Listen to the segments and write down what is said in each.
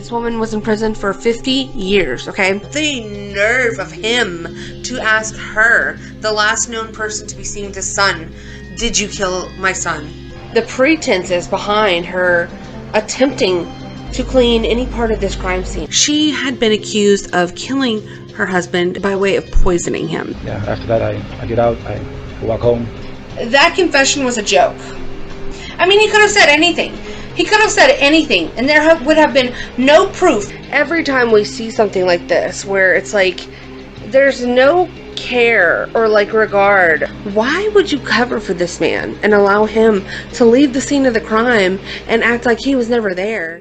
This woman was in prison for 50 years, okay? The nerve of him to ask her, the last known person to be seen with his son, did you kill my son? The pretenses behind her attempting to clean any part of this crime scene. She had been accused of killing her husband by way of poisoning him. Yeah, after that I get out, I walk home. That confession was a joke. I mean, he could have said anything. He could have said anything, and there would have been no proof. Every time we see something like this, where it's like, there's no care or like regard, why would you cover for this man and allow him to leave the scene of the crime and act like he was never there?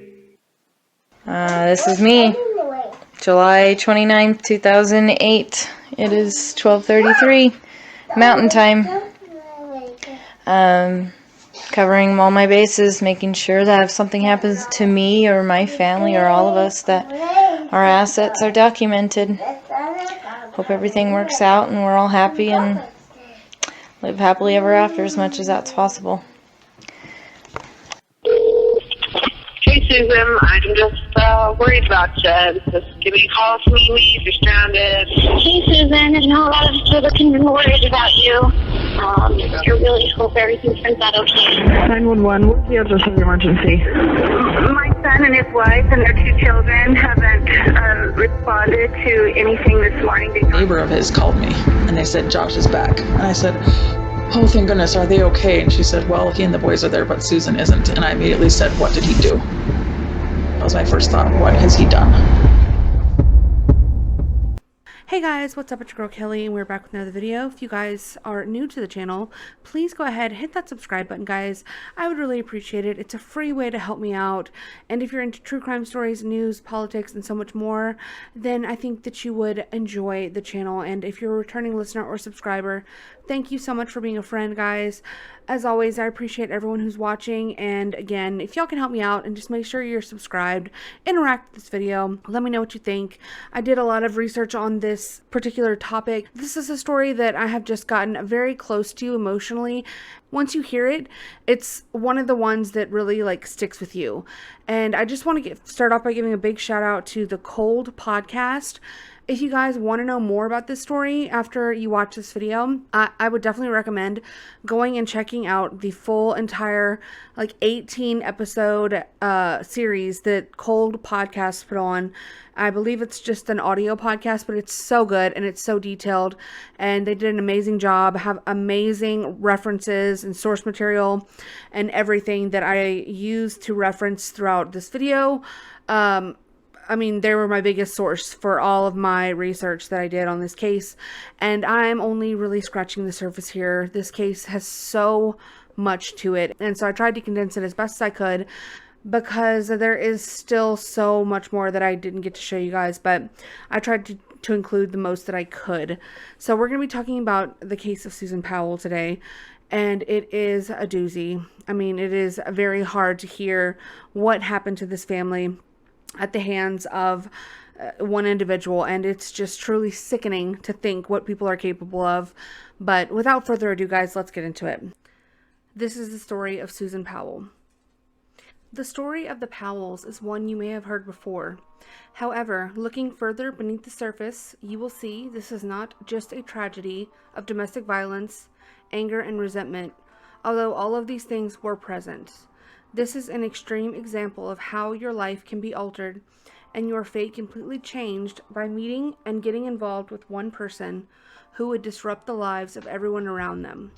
This is me. July 29th, 2008. It is 12:33 Mountain Time. Covering all my bases, making sure that if something happens to me or my family or all of us, that our assets are documented. Hope everything works out and we're all happy and live happily ever after as much as that's possible. Hey Susan, I'm just worried about you. Just give me a call if you need me, if you're stranded. Hey Susan, I know a lot of people can be worried about you. I really hope everything turns out okay. 911, what's the address of the emergency? My son and his wife and their 2 children haven't responded to anything this morning. A neighbor of his called me and they said Josh is back. And I said, oh thank goodness, are they okay? And she said, well, he and the boys are there, but Susan isn't. And I immediately said, what did he do? That was my first thought. What has he done? Hey guys, what's up? It's your girl Kelly and we're back with another video. If you guys are new to the channel, please go ahead, hit that subscribe button, guys. I would really appreciate it. It's a free way to help me out. And if you're into true crime stories, news, politics, and so much more, then I think that you would enjoy the channel. And if you're a returning listener or subscriber, thank you so much for being a friend, guys. As always, I appreciate everyone who's watching. And again, if y'all can help me out and just make sure you're subscribed, interact with this video, let me know what you think. I did a lot of research on this particular topic. This is a story that I have just gotten very close to emotionally. Once you hear it, it's one of the ones that really like sticks with you. And I just want to start off by giving a big shout out to the Cold podcast. If you guys want to know more about this story after you watch this video, I would definitely recommend going and checking out the full entire like 18 episode series that Cold Podcast put on. I believe it's just an audio podcast, but it's so good and it's so detailed and they did an amazing job, have amazing references and source material and everything that I use to reference throughout this video. I mean, they were my biggest source for all of my research that I did on this case, and I'm only really scratching the surface here. This case has so much to it, and so I tried to condense it as best as I could because there is still so much more that I didn't get to show you guys, but I tried to include the most that I could. So we're going to be talking about the case of Susan Powell today, and it is a doozy. I mean, it is very hard to hear what happened to this family at the hands of one individual, and it's just truly sickening to think what people are capable of. But without further ado, guys, let's get into it. This is the story of Susan Powell. The story of the Powells is one you may have heard before. However, looking further beneath the surface, you will see this is not just a tragedy of domestic violence, anger, and resentment, although all of these things were present. This is an extreme example of how your life can be altered and your fate completely changed by meeting and getting involved with one person who would disrupt the lives of everyone around them.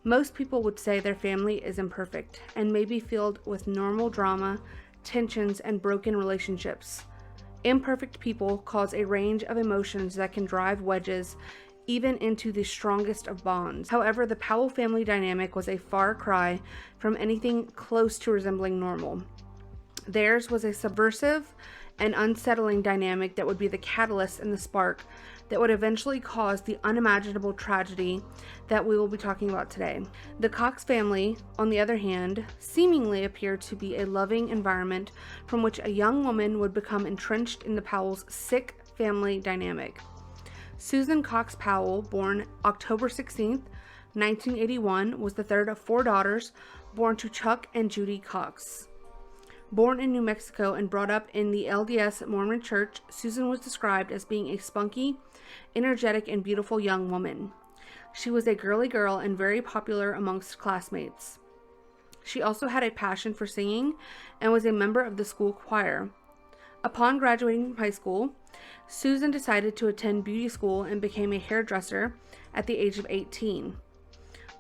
Most people would say their family is imperfect and may be filled with normal drama, tensions, and broken relationships. Imperfect people cause a range of emotions that can drive wedges even into the strongest of bonds. However, the Powell family dynamic was a far cry from anything close to resembling normal. Theirs was a subversive and unsettling dynamic that would be the catalyst and the spark that would eventually cause the unimaginable tragedy that we will be talking about today. The Cox family, on the other hand, seemingly appeared to be a loving environment from which a young woman would become entrenched in the Powell's sick family dynamic. Susan Cox Powell, born October 16th, 1981, was the third of 4 daughters born to Chuck and Judy Cox. Born in New Mexico and brought up in the LDS Mormon Church, Susan was described as being a spunky, energetic, and beautiful young woman. She was a girly girl and very popular amongst classmates. She also had a passion for singing and was a member of the school choir. Upon graduating from high school, Susan decided to attend beauty school and became a hairdresser at the age of 18.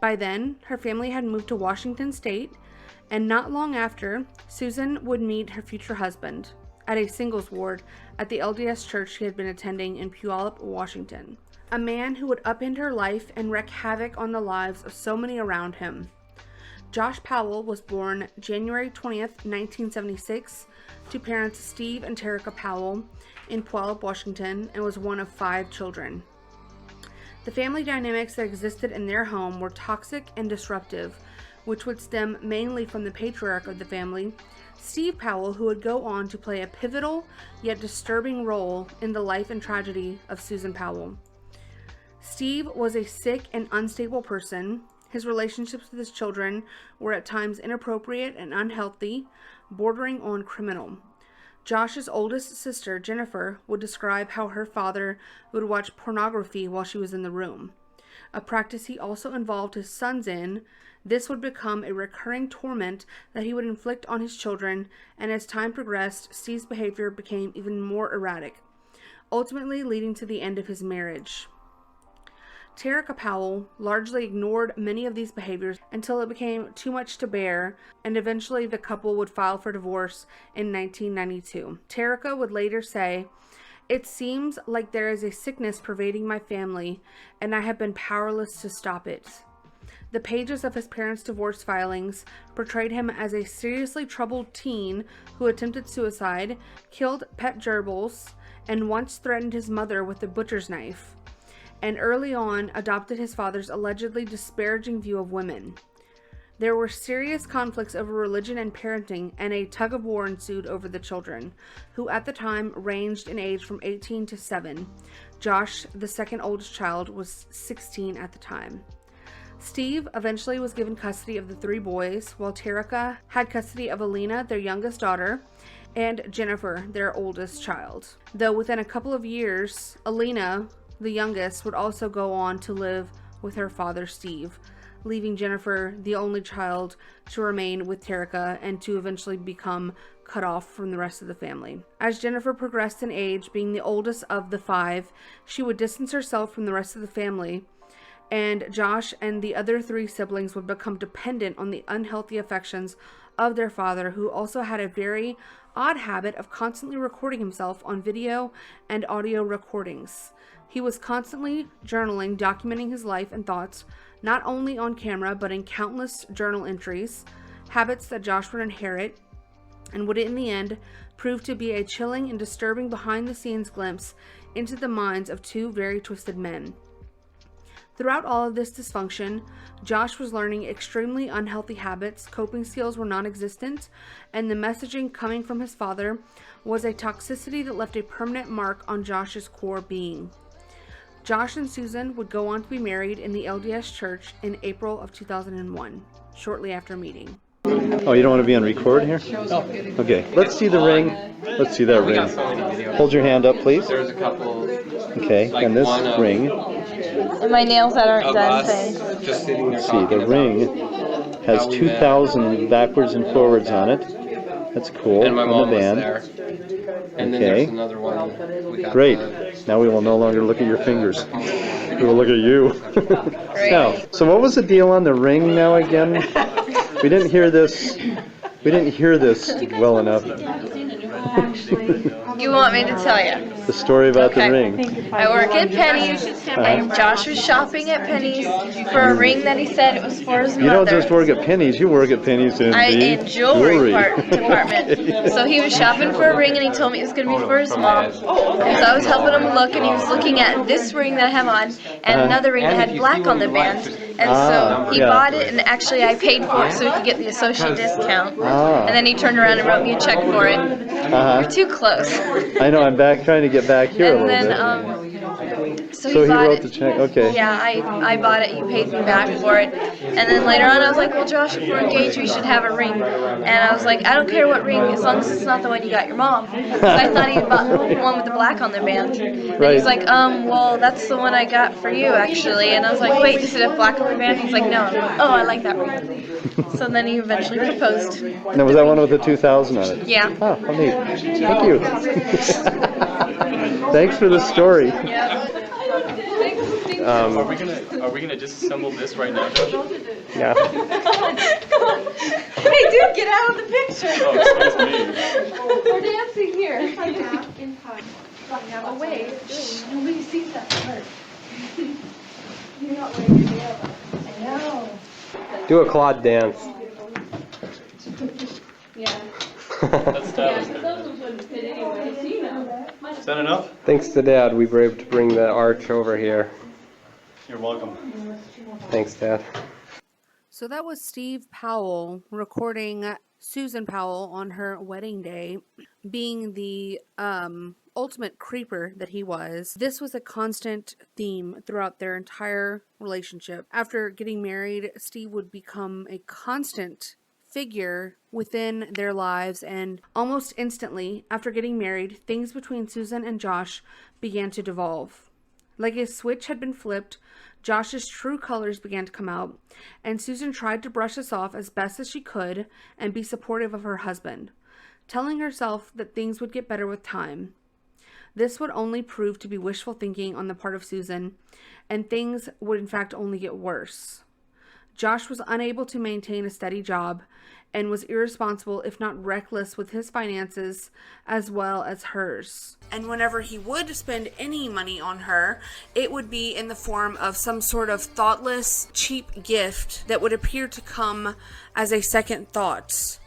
By then, her family had moved to Washington State, and not long after, Susan would meet her future husband at a singles ward at the LDS church she had been attending in Puyallup, Washington. A man who would upend her life and wreak havoc on the lives of so many around him. Josh Powell was born January 20th, 1976, to parents Steve and Terica Powell in Puyallup, Washington, and was one of 5 children. The family dynamics that existed in their home were toxic and disruptive, which would stem mainly from the patriarch of the family, Steve Powell, who would go on to play a pivotal yet disturbing role in the life and tragedy of Susan Powell. Steve was a sick and unstable person. His relationships with his children were at times inappropriate and unhealthy, bordering on criminal. Josh's oldest sister, Jennifer, would describe how her father would watch pornography while she was in the room, a practice he also involved his sons in. This would become a recurring torment that he would inflict on his children, and as time progressed, Steve's behavior became even more erratic, ultimately leading to the end of his marriage. Terica Powell largely ignored many of these behaviors until it became too much to bear, and eventually the couple would file for divorce in 1992. Terica would later say, "It seems like there is a sickness pervading my family, and I have been powerless to stop it." The pages of his parents' divorce filings portrayed him as a seriously troubled teen who attempted suicide, killed pet gerbils, and once threatened his mother with a butcher's knife, and early on adopted his father's allegedly disparaging view of women. There were serious conflicts over religion and parenting, and a tug-of-war ensued over the children, who at the time ranged in age from 18 to 7. Josh, the second oldest child, was 16 at the time. Steve eventually was given custody of the 3 boys, while Terica had custody of Alina, their youngest daughter, and Jennifer, their oldest child. Though within a couple of years, Alina, the youngest, would also go on to live with her father, Steve, leaving Jennifer, the only child, to remain with Terica and to eventually become cut off from the rest of the family. As Jennifer progressed in age, being the oldest of the 5, she would distance herself from the rest of the family, and Josh and the other 3 siblings would become dependent on the unhealthy affections of their father, who also had a very odd habit of constantly recording himself on video and audio recordings. He was constantly journaling, documenting his life and thoughts, not only on camera, but in countless journal entries, habits that Josh would inherit, and would in the end prove to be a chilling and disturbing behind-the-scenes glimpse into the minds of 2 very twisted men. Throughout all of this dysfunction, Josh was learning extremely unhealthy habits, coping skills were non-existent, and the messaging coming from his father was a toxicity that left a permanent mark on Josh's core being. Josh and Susan would go on to be married in the LDS church in April of 2001, shortly after meeting. Oh, you don't want to be on record here? No. Okay, let's see the ring. Let's see that ring. Hold your hand up, please. There's a couple. Okay, and this ring. And my nails that aren't done thing. Just sitting there. See, the ring has 2,000 backwards and forwards on it. That's cool. And my mom the band. was there. And then there's another one. Great. Now we will no longer look at your fingers. We will look at you. Now, so what was the deal on the ring now again? We didn't hear this. We didn't hear this well enough. You want me to tell you? The story about the ring. I work at Penny's, and Josh was shopping at Penny's for a ring that he said it was for his mother. You don't just work at Penny's, you work at Penny's in in jewelry department. Okay. So he was shopping for a ring, and he told me it was going to be for his mom. And so I was helping him look, and he was looking at this ring that I have on, and another ring that had black on the band. And so he bought it, and actually I paid for it so he could get the associate discount. And then he turned around and wrote me a check for it. We're too close. I know, I'm back trying to get back here a little bit. So So he he bought wrote it. the check. Okay. Yeah, I bought it. You paid me back for it. And then later on, I was like, well, Josh, if we're engaged, we should have a ring. And I was like, I don't care what ring, as long as it's not the one you got your mom. Because I thought he had bought the one with the black on their band. And he's like, well, that's the one I got for you, actually. And I was like, wait, does it have black on the band? He's like, no. Oh, I like that ring. So then he eventually proposed. Now, was that one with the 2000 on it? Yeah. Oh, how neat. Thank you. Thanks for the story. Yeah. Are we gonna disassemble this right now, Josh? Yeah. Hey, dude, get out of the picture. Oh, excuse me. We're dancing here. Oh, wait. Nobody sees that part. You're not wearing your nail. I know. Do a Claude dance. Yeah. That's devastating. Is that enough? Thanks to Dad, we were able to bring the arch over here. You're welcome. Thanks, Dad. So that was Steve Powell recording Susan Powell on her wedding day, being the ultimate creeper that he was. This was a constant theme throughout their entire relationship. After getting married, Steve would become a constant figure within their lives, and almost instantly after getting married, things between Susan and Josh began to devolve. Like a switch had been flipped, Josh's true colors began to come out, and Susan tried to brush this off as best as she could and be supportive of her husband, telling herself that things would get better with time. This would only prove to be wishful thinking on the part of Susan, and things would in fact only get worse. Josh was unable to maintain a steady job and was irresponsible, if not reckless, with his finances as well as hers. And whenever he would spend any money on her, it would be in the form of some sort of thoughtless, cheap gift that would appear to come as a second thought.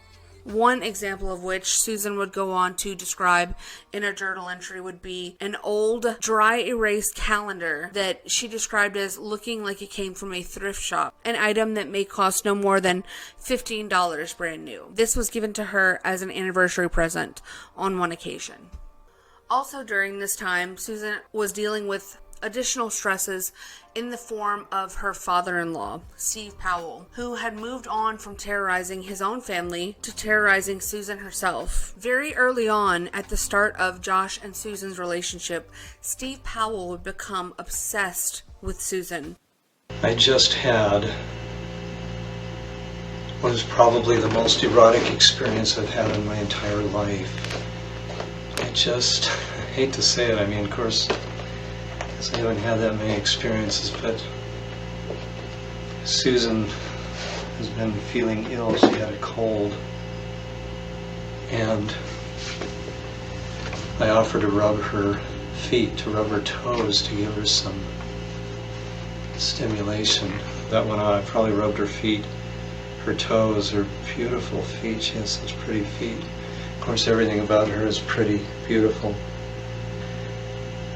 One example of which Susan would go on to describe in a journal entry would be an old dry erase calendar that she described as looking like it came from a thrift shop, an item that may cost no more than $15 brand new. This was given to her as an anniversary present on one occasion. Also during this time, Susan was dealing with additional stresses in the form of her father-in-law, Steve Powell, who had moved on from terrorizing his own family to terrorizing Susan herself. Very early on, at the start of Josh and Susan's relationship, Steve Powell would become obsessed with Susan. I just had what is probably the most erotic experience I've had in my entire life. I hate to say it, I mean, of course, I haven't had that many experiences, but Susan has been feeling ill. She had a cold, and I offered to rub her feet, to rub her toes, to give her some stimulation. That went on. I probably rubbed her feet, her toes, her beautiful feet. She has such pretty feet. Of course, everything about her is pretty, beautiful.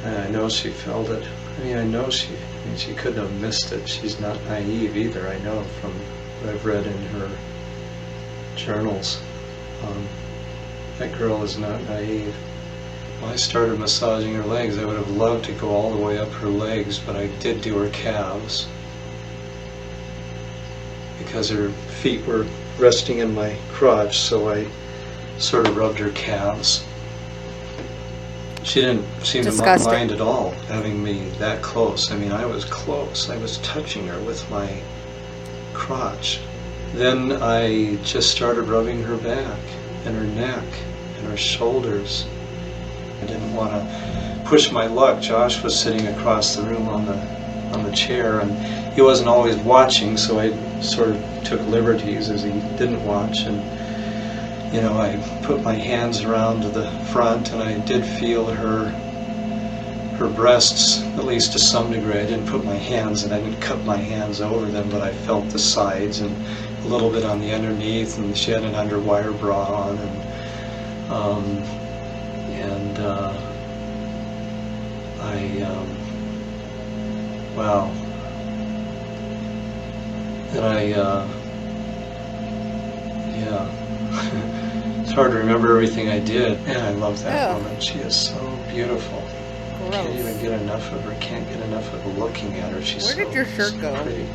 And I know she felt it. I mean, she couldn't have missed it. She's not naive either. I know from what I've read in her journals. That girl is not naive. When I started massaging her legs, I would have loved to go all the way up her legs, but I did do her calves because her feet were resting in my crotch, so I sort of rubbed her calves. She didn't seem to mind at all having me that close. I mean, I was close. I was touching her with my crotch. Then I just started rubbing her back and her neck and her shoulders. I didn't want to push my luck. Josh was sitting across the room on the chair, and he wasn't always watching, so I sort of took liberties as he didn't watch. And you know, I put my hands around the front, and I did feel her breasts, at least to some degree. I didn't put my hands, and I didn't cup my hands over them, but I felt the sides and a little bit on the underneath, and she had an underwire bra on, wow. And yeah. It's hard to remember everything I did. Man, I love that woman. She is so beautiful. can't even get enough of her, can't get enough of looking at her. She's Where did your shirt go? pretty.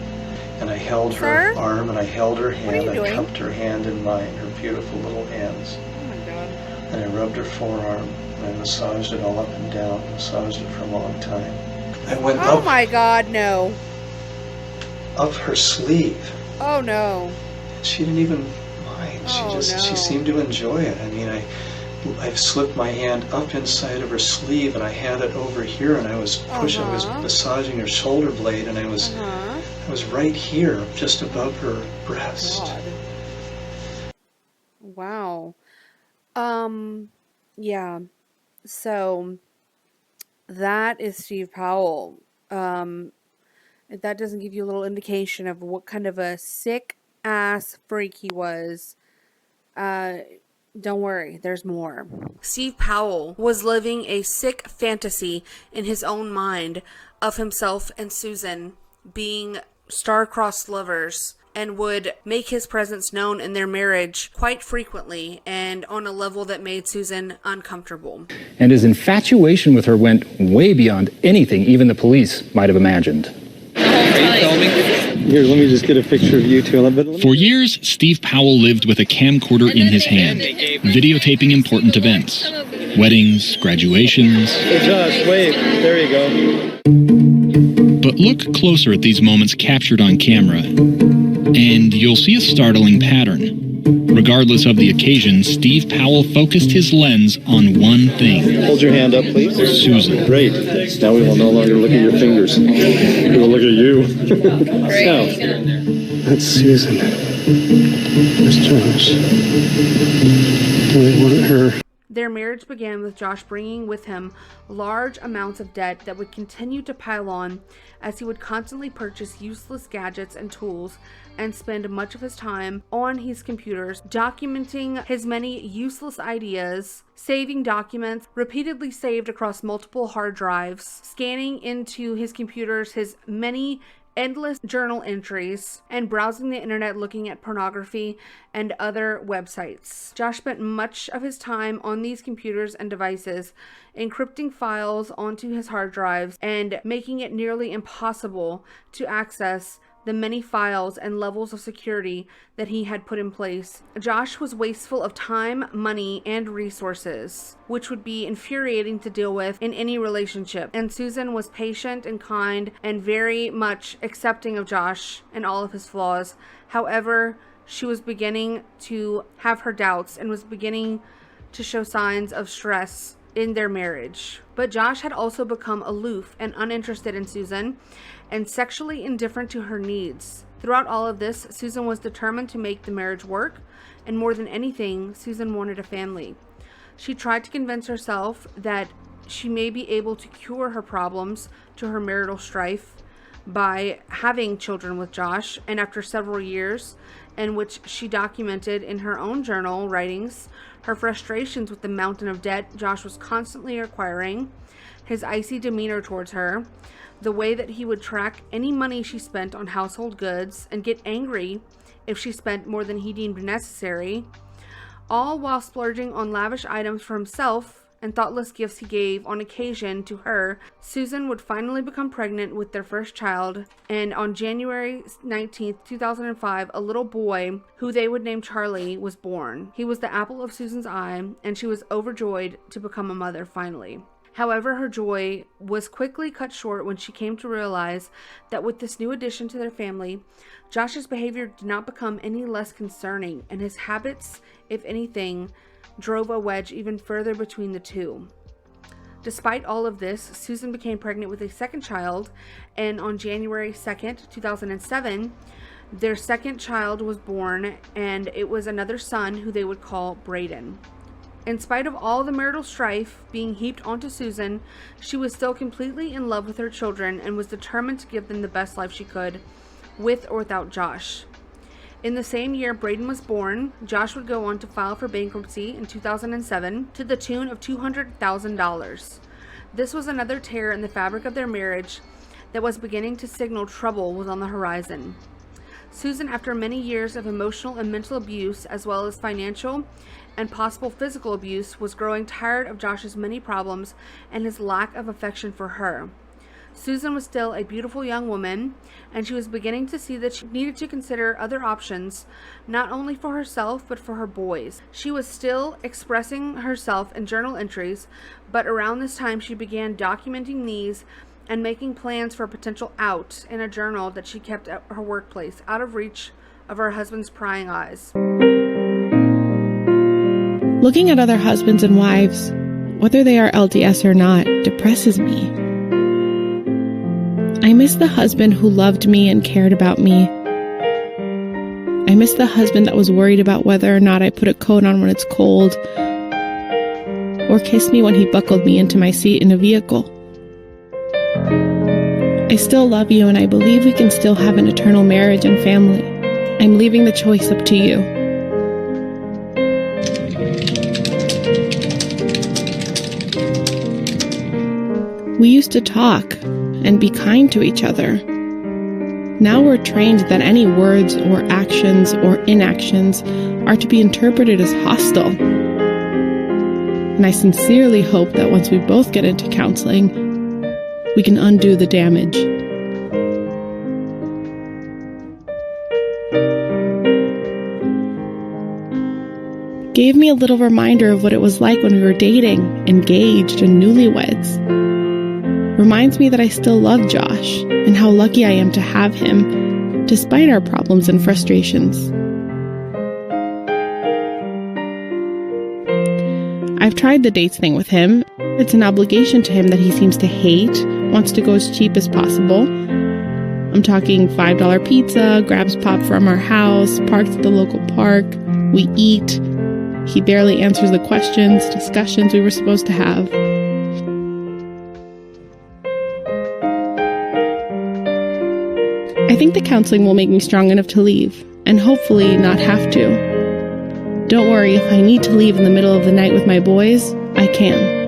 And I held her arm and I held her hand. I cupped her hand in mine, her beautiful little hands. Oh my God. And I rubbed her forearm and I massaged it all up and down, massaged it for a long time. I went Oh up, my God, no. up her sleeve. Oh no. And she didn't even mind. She seemed to enjoy it. I mean, I slipped my hand up inside of her sleeve and I had it over here and I was pushing, I was massaging her shoulder blade and I was right here, just above her breast. God. Wow. Yeah. So that is Steve Powell. If that doesn't give you a little indication of what kind of a sick ass freak he was, don't worry, there's more. Steve Powell was living a sick fantasy in his own mind of himself and Susan being star-crossed lovers, and would make his presence known in their marriage quite frequently and on a level that made Susan uncomfortable. And his infatuation with her went way beyond anything even the police might have imagined. Here, let me just get a picture of you two. For years, Steve Powell lived with a camcorder in his hand, videotaping important events. Weddings, graduations. Hey Josh, wave. There you go. But look closer at these moments captured on camera, and you'll see a startling pattern. Regardless of the occasion, Steve Powell focused his lens on one thing. Hold your hand up, please. Susan. Great. Now we will no longer look at your fingers. We will look at you. Now, that's Susan. There's Josh. I want her. Their marriage began with Josh bringing with him large amounts of debt that would continue to pile on as he would constantly purchase useless gadgets and tools and spend much of his time on his computers documenting his many useless ideas, saving documents repeatedly saved across multiple hard drives, scanning into his computers his many endless journal entries, and browsing the internet looking at pornography and other websites. Josh spent much of his time on these computers and devices, encrypting files onto his hard drives and making it nearly impossible to access the many files and levels of security that he had put in place. Josh was wasteful of time, money, and resources, which would be infuriating to deal with in any relationship. And Susan was patient and kind and very much accepting of Josh and all of his flaws. However, she was beginning to have her doubts and was beginning to show signs of stress in their marriage. But Josh had also become aloof and uninterested in Susan and sexually indifferent to her needs. Throughout all of this, Susan was determined to make the marriage work, and more than anything, Susan wanted a family. She tried to convince herself that she may be able to cure her problems to her marital strife by having children with Josh, and after several years in which she documented in her own journal writings her frustrations with the mountain of debt Josh was constantly acquiring, his icy demeanor towards her, the way that he would track any money she spent on household goods and get angry if she spent more than he deemed necessary, all while splurging on lavish items for himself and thoughtless gifts he gave on occasion to her. Susan would finally become pregnant with their first child, and on January 19th, 2005, a little boy, who they would name Charlie, was born. He was the apple of Susan's eye, and she was overjoyed to become a mother finally. However, her joy was quickly cut short when she came to realize that with this new addition to their family, Josh's behavior did not become any less concerning, and his habits, if anything, drove a wedge even further between the two. Despite all of this, Susan became pregnant with a second child, and on January 2nd, 2007, their second child was born, and it was another son who they would call Braden. In spite of all the marital strife being heaped onto Susan, she was still completely in love with her children and was determined to give them the best life she could, with or without Josh. In the same year Braden was born, Josh would go on to file for bankruptcy in 2007 to the tune of $200,000. This was another tear in the fabric of their marriage that was beginning to signal trouble was on the horizon. Susan, after many years of emotional and mental abuse, as well as financial and possible physical abuse, was growing tired of Josh's many problems and his lack of affection for her. Susan was still a beautiful young woman, and she was beginning to see that she needed to consider other options, not only for herself, but for her boys. She was still expressing herself in journal entries, but around this time she began documenting these and making plans for a potential out in a journal that she kept at her workplace, out of reach of her husband's prying eyes. Looking at other husbands and wives, whether they are LDS or not, depresses me. I miss the husband who loved me and cared about me. I miss the husband that was worried about whether or not I put a coat on when it's cold, or kissed me when he buckled me into my seat in a vehicle. I still love you, and I believe we can still have an eternal marriage and family. I'm leaving the choice up to you. We used to talk and be kind to each other. Now we're trained that any words or actions or inactions are to be interpreted as hostile. And I sincerely hope that once we both get into counseling, we can undo the damage. Gave me a little reminder of what it was like when we were dating, engaged, and newlyweds. Reminds me that I still love Josh and how lucky I am to have him, despite our problems and frustrations. I've tried the dates thing with him. It's an obligation to him that he seems to hate, wants to go as cheap as possible. I'm talking $5 pizza, grabs pop from our house, parks at the local park, we eat. He barely answers the questions, discussions we were supposed to have. I think the counseling will make me strong enough to leave, and hopefully not have to. Don't worry, if I need to leave in the middle of the night with my boys, I can.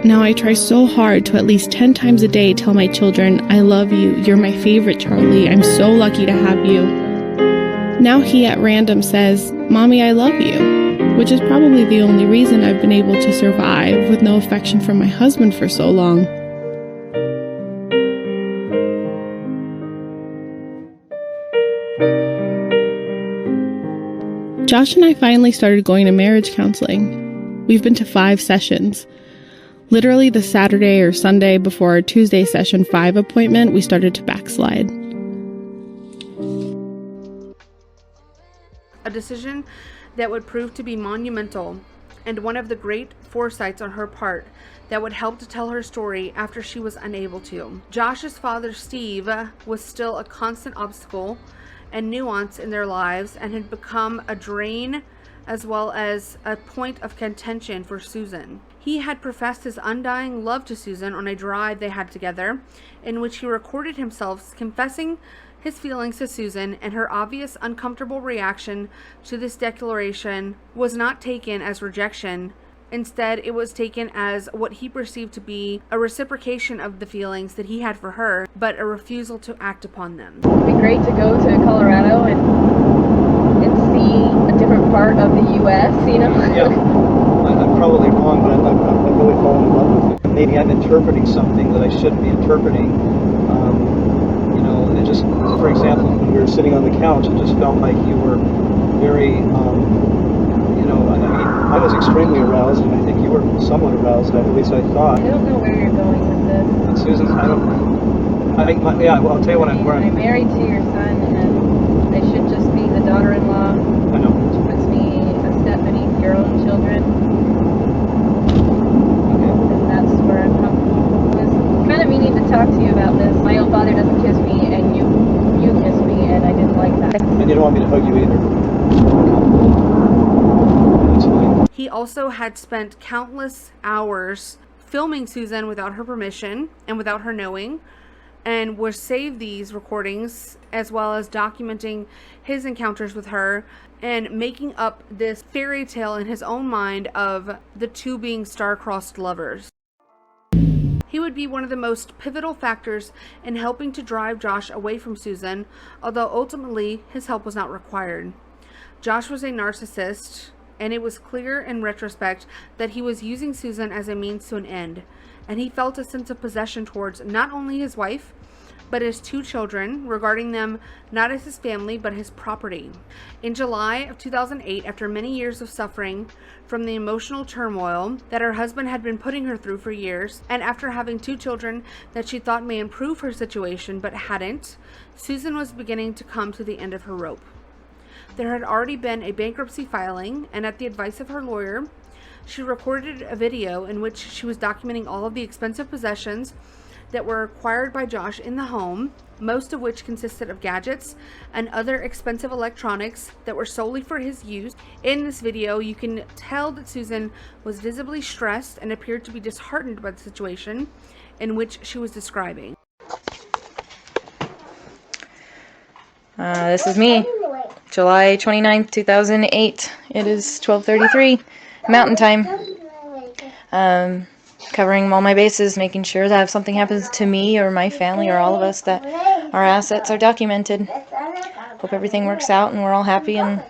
Now I try so hard to at least 10 times a day tell my children, I love you, you're my favorite, Charlie, I'm so lucky to have you. Now he at random says, Mommy, I love you. Which is probably the only reason I've been able to survive with no affection from my husband for so long. Josh and I finally started going to marriage counseling. We've been to 5 sessions. Literally the Saturday or Sunday before our Tuesday session 5 appointment, we started to backslide. A decision that would prove to be monumental, and one of the great foresights on her part that would help to tell her story after she was unable to. Josh's father, Steve, was still a constant obstacle and nuance in their lives, and had become a drain as well as a point of contention for Susan. He had professed his undying love to Susan on a drive they had together, in which he recorded himself confessing his feelings to Susan, and her obvious uncomfortable reaction to this declaration was not taken as rejection. Instead, it was taken as what he perceived to be a reciprocation of the feelings that he had for her, but a refusal to act upon them. It would be great to go to Colorado and see a different part of the U.S., you know? Yeah, I'm probably wrong, but I've really fallen in love with you. Maybe I'm interpreting something that I shouldn't be interpreting. And just, for example, when we were sitting on the couch, it just felt like you were very, I was extremely aroused, and I think you were somewhat aroused, at least I thought. I don't know where you're going with this. And Susan, I'll tell you what I'm I'm married to your son, and I should just be the daughter-in-law. I know. Which puts me a step beneath your own children. Okay. And that's where I'm comfortable. I was kind of meaning to talk to you about this. My own father doesn't kiss me, and you kiss me, and I didn't like that. And you don't want me to hug you either. He also had spent countless hours filming Susan without her permission and without her knowing, and would save these recordings as well as documenting his encounters with her and making up this fairy tale in his own mind of the two being star-crossed lovers. He would be one of the most pivotal factors in helping to drive Josh away from Susan, although ultimately his help was not required. Josh was a narcissist, and it was clear in retrospect that he was using Susan as a means to an end, and he felt a sense of possession towards not only his wife, but his 2 children, regarding them not as his family, but his property. In July of 2008, after many years of suffering from the emotional turmoil that her husband had been putting her through for years, and after having 2 children that she thought may improve her situation but hadn't, Susan was beginning to come to the end of her rope. There had already been a bankruptcy filing, and at the advice of her lawyer, she recorded a video in which she was documenting all of the expensive possessions that were acquired by Josh in the home, most of which consisted of gadgets and other expensive electronics that were solely for his use. In this video, you can tell that Susan was visibly stressed and appeared to be disheartened by the situation in which she was describing. This is me, July 29th, 2008. It is 12:33 Mountain Time. Covering all my bases, making sure that if something happens to me or my family or all of us, that our assets are documented. Hope everything works out and we're all happy and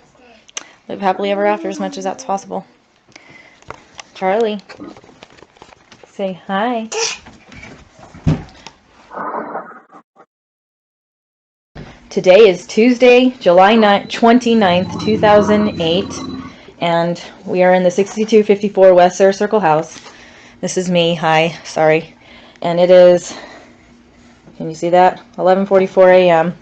live happily ever after as much as that's possible. Charlie, say hi. Today is Tuesday, July 29th, 2008, and we are in the 6254 West Sarah Circle house. This is me, hi, sorry. And it is, can you see that? 11:44 a.m.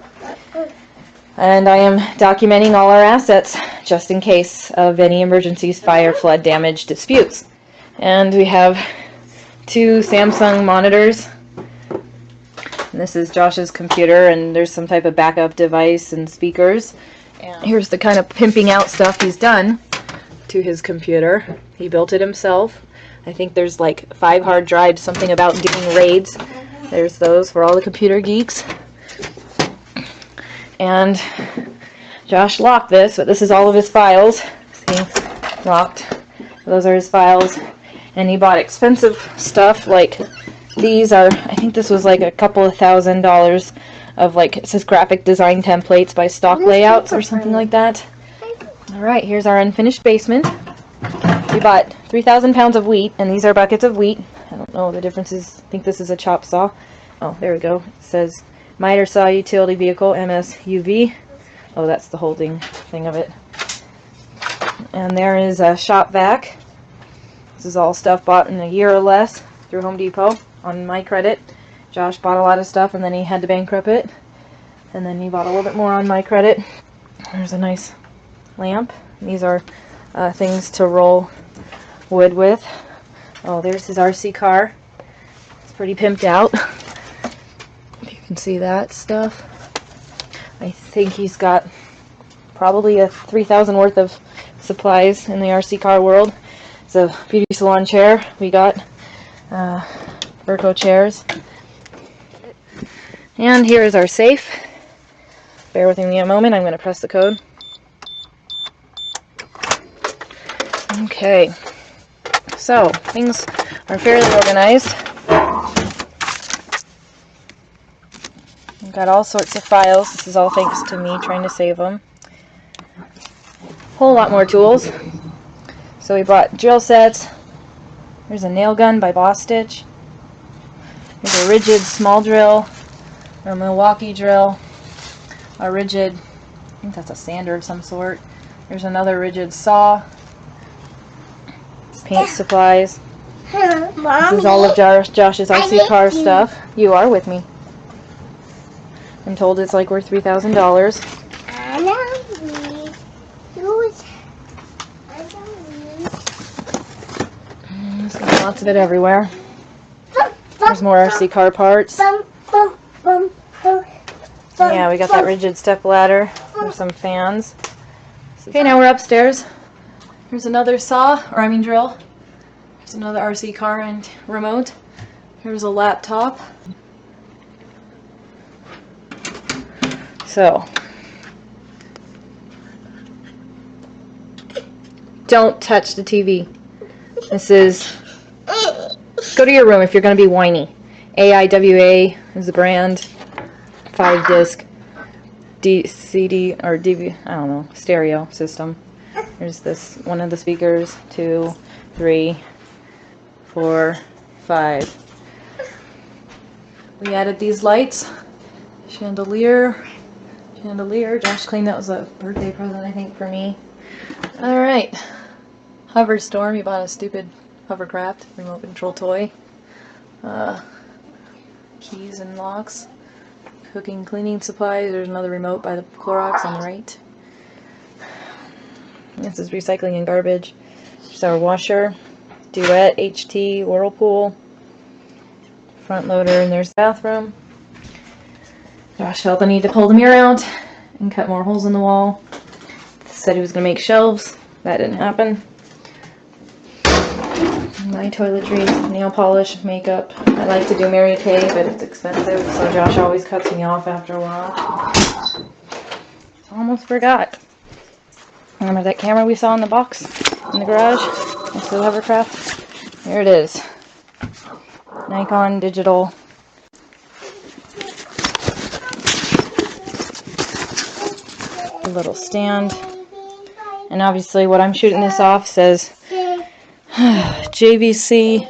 And I am documenting all our assets just in case of any emergencies, fire, flood, damage, disputes. And we have 2 Samsung monitors. And this is Josh's computer, and there's some type of backup device and speakers. And here's the kind of pimping out stuff he's done to his computer. He built it himself. I think there's like 5 hard drives, something about doing raids. There's those for all the computer geeks. And Josh locked this, but this is all of his files. See, locked. Those are his files. And he bought expensive stuff, like these are, I think this was like a couple of $1,000s of, like, it says graphic design templates by Stock Layouts or something like that. Alright, here's our unfinished basement. We bought 3,000 pounds of wheat, and these are buckets of wheat. I don't know the differences. I think this is a chop saw. Oh, there we go. It says miter saw utility vehicle MSUV. Oh, that's the holding thing of it. And there is a shop vac. This is all stuff bought in a year or less through Home Depot on my credit. Josh bought a lot of stuff and then he had to bankrupt it. And then he bought a little bit more on my credit. There's a nice lamp. These are things to roll wood with. Oh, there's his RC car. It's pretty pimped out. If you can see that stuff. I think he's got probably a 3,000 worth of supplies in the RC car world. It's a beauty salon chair. We got Virco chairs. And here is our safe. Bear with me a moment. I'm going to press the code. Okay, so things are fairly organized. We've got all sorts of files. This is all thanks to me trying to save them. Whole lot more tools. So we bought drill sets. There's a nail gun by Boss Stitch. There's a rigid small drill, a Milwaukee drill, a rigid, I think that's a sander of some sort. There's another rigid saw. Paint supplies. This is all of Josh's RC car stuff. You are with me. I'm told it's like worth $3,000. There's lots of it everywhere. There's more RC car parts. Yeah, we got that rigid step ladder. There's some fans. Okay, now we're upstairs. Here's another saw, or I mean drill. Here's another RC car and remote. Here's a laptop. So, don't touch the TV. This is Go to your room if you're going to be whiny. AIWA is the brand. 5-disc CD or DV, I don't know, stereo system. There's this one of the speakers. 2, 3, 4, 5. We added these lights. Chandelier. Josh claimed that was a birthday present, I think, for me. Alright. Hover Storm. He bought a stupid hovercraft remote control toy. Keys and locks. Cooking, cleaning supplies. There's another remote by the Clorox on the right. This is recycling and garbage. There's our washer. Duet, HT, Whirlpool. Front loader, and there's the bathroom. Josh felt the need to pull the mirror out and cut more holes in the wall. Said he was going to make shelves. That didn't happen. My toiletries, nail polish, makeup. I like to do Mary Kay, but it's expensive, so Josh always cuts me off after a while. Almost forgot. Remember that camera we saw in the box in the garage? Next to the hovercraft? Here it is. Nikon digital. A little stand. And obviously what I'm shooting this off says JVC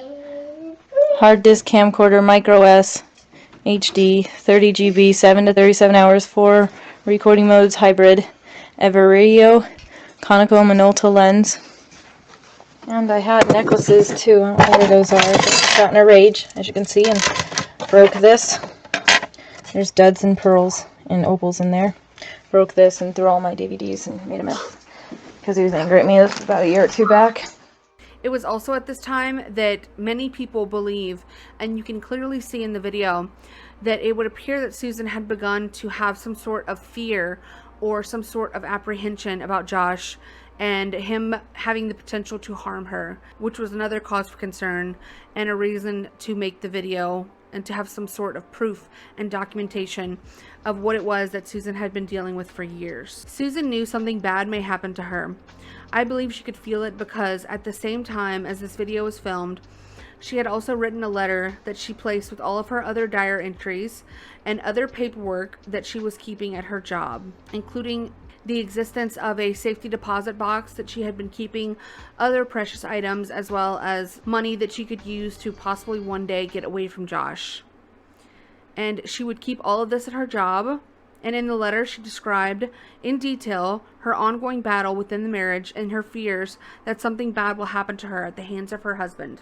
hard disk camcorder micro S HD 30 GB 7 to 37 hours 4 recording modes hybrid Everio conical Minolta lens. And I had necklaces too. I don't know where those are. I just got in a rage, as you can see, and broke this. There's duds and pearls and opals in there. Broke this and threw all my DVDs and made a mess because he was angry at me. This was about a year or two back. It was also at this time that many people believe, and you can clearly see in the video, that it would appear that Susan had begun to have some sort of fear or some sort of apprehension about Josh and him having the potential to harm her, which was another cause for concern and a reason to make the video and to have some sort of proof and documentation of what it was that Susan had been dealing with for years. Susan knew something bad may happen to her. I believe she could feel it because at the same time as this video was filmed, she had also written a letter that she placed with all of her other diary entries and other paperwork that she was keeping at her job, including the existence of a safety deposit box that she had been keeping other precious items, as well as money that she could use to possibly one day get away from Josh. And she would keep all of this at her job. And in the letter, she described in detail her ongoing battle within the marriage and her fears that something bad will happen to her at the hands of her husband.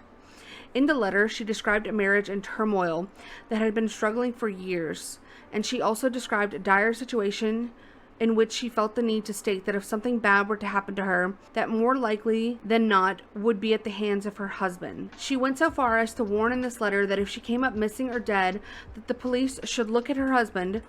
In the letter, she described a marriage in turmoil that had been struggling for years. And she also described a dire situation in which she felt the need to state that if something bad were to happen to her, that more likely than not would be at the hands of her husband. She went so far as to warn in this letter that if she came up missing or dead, that the police should look at her husband,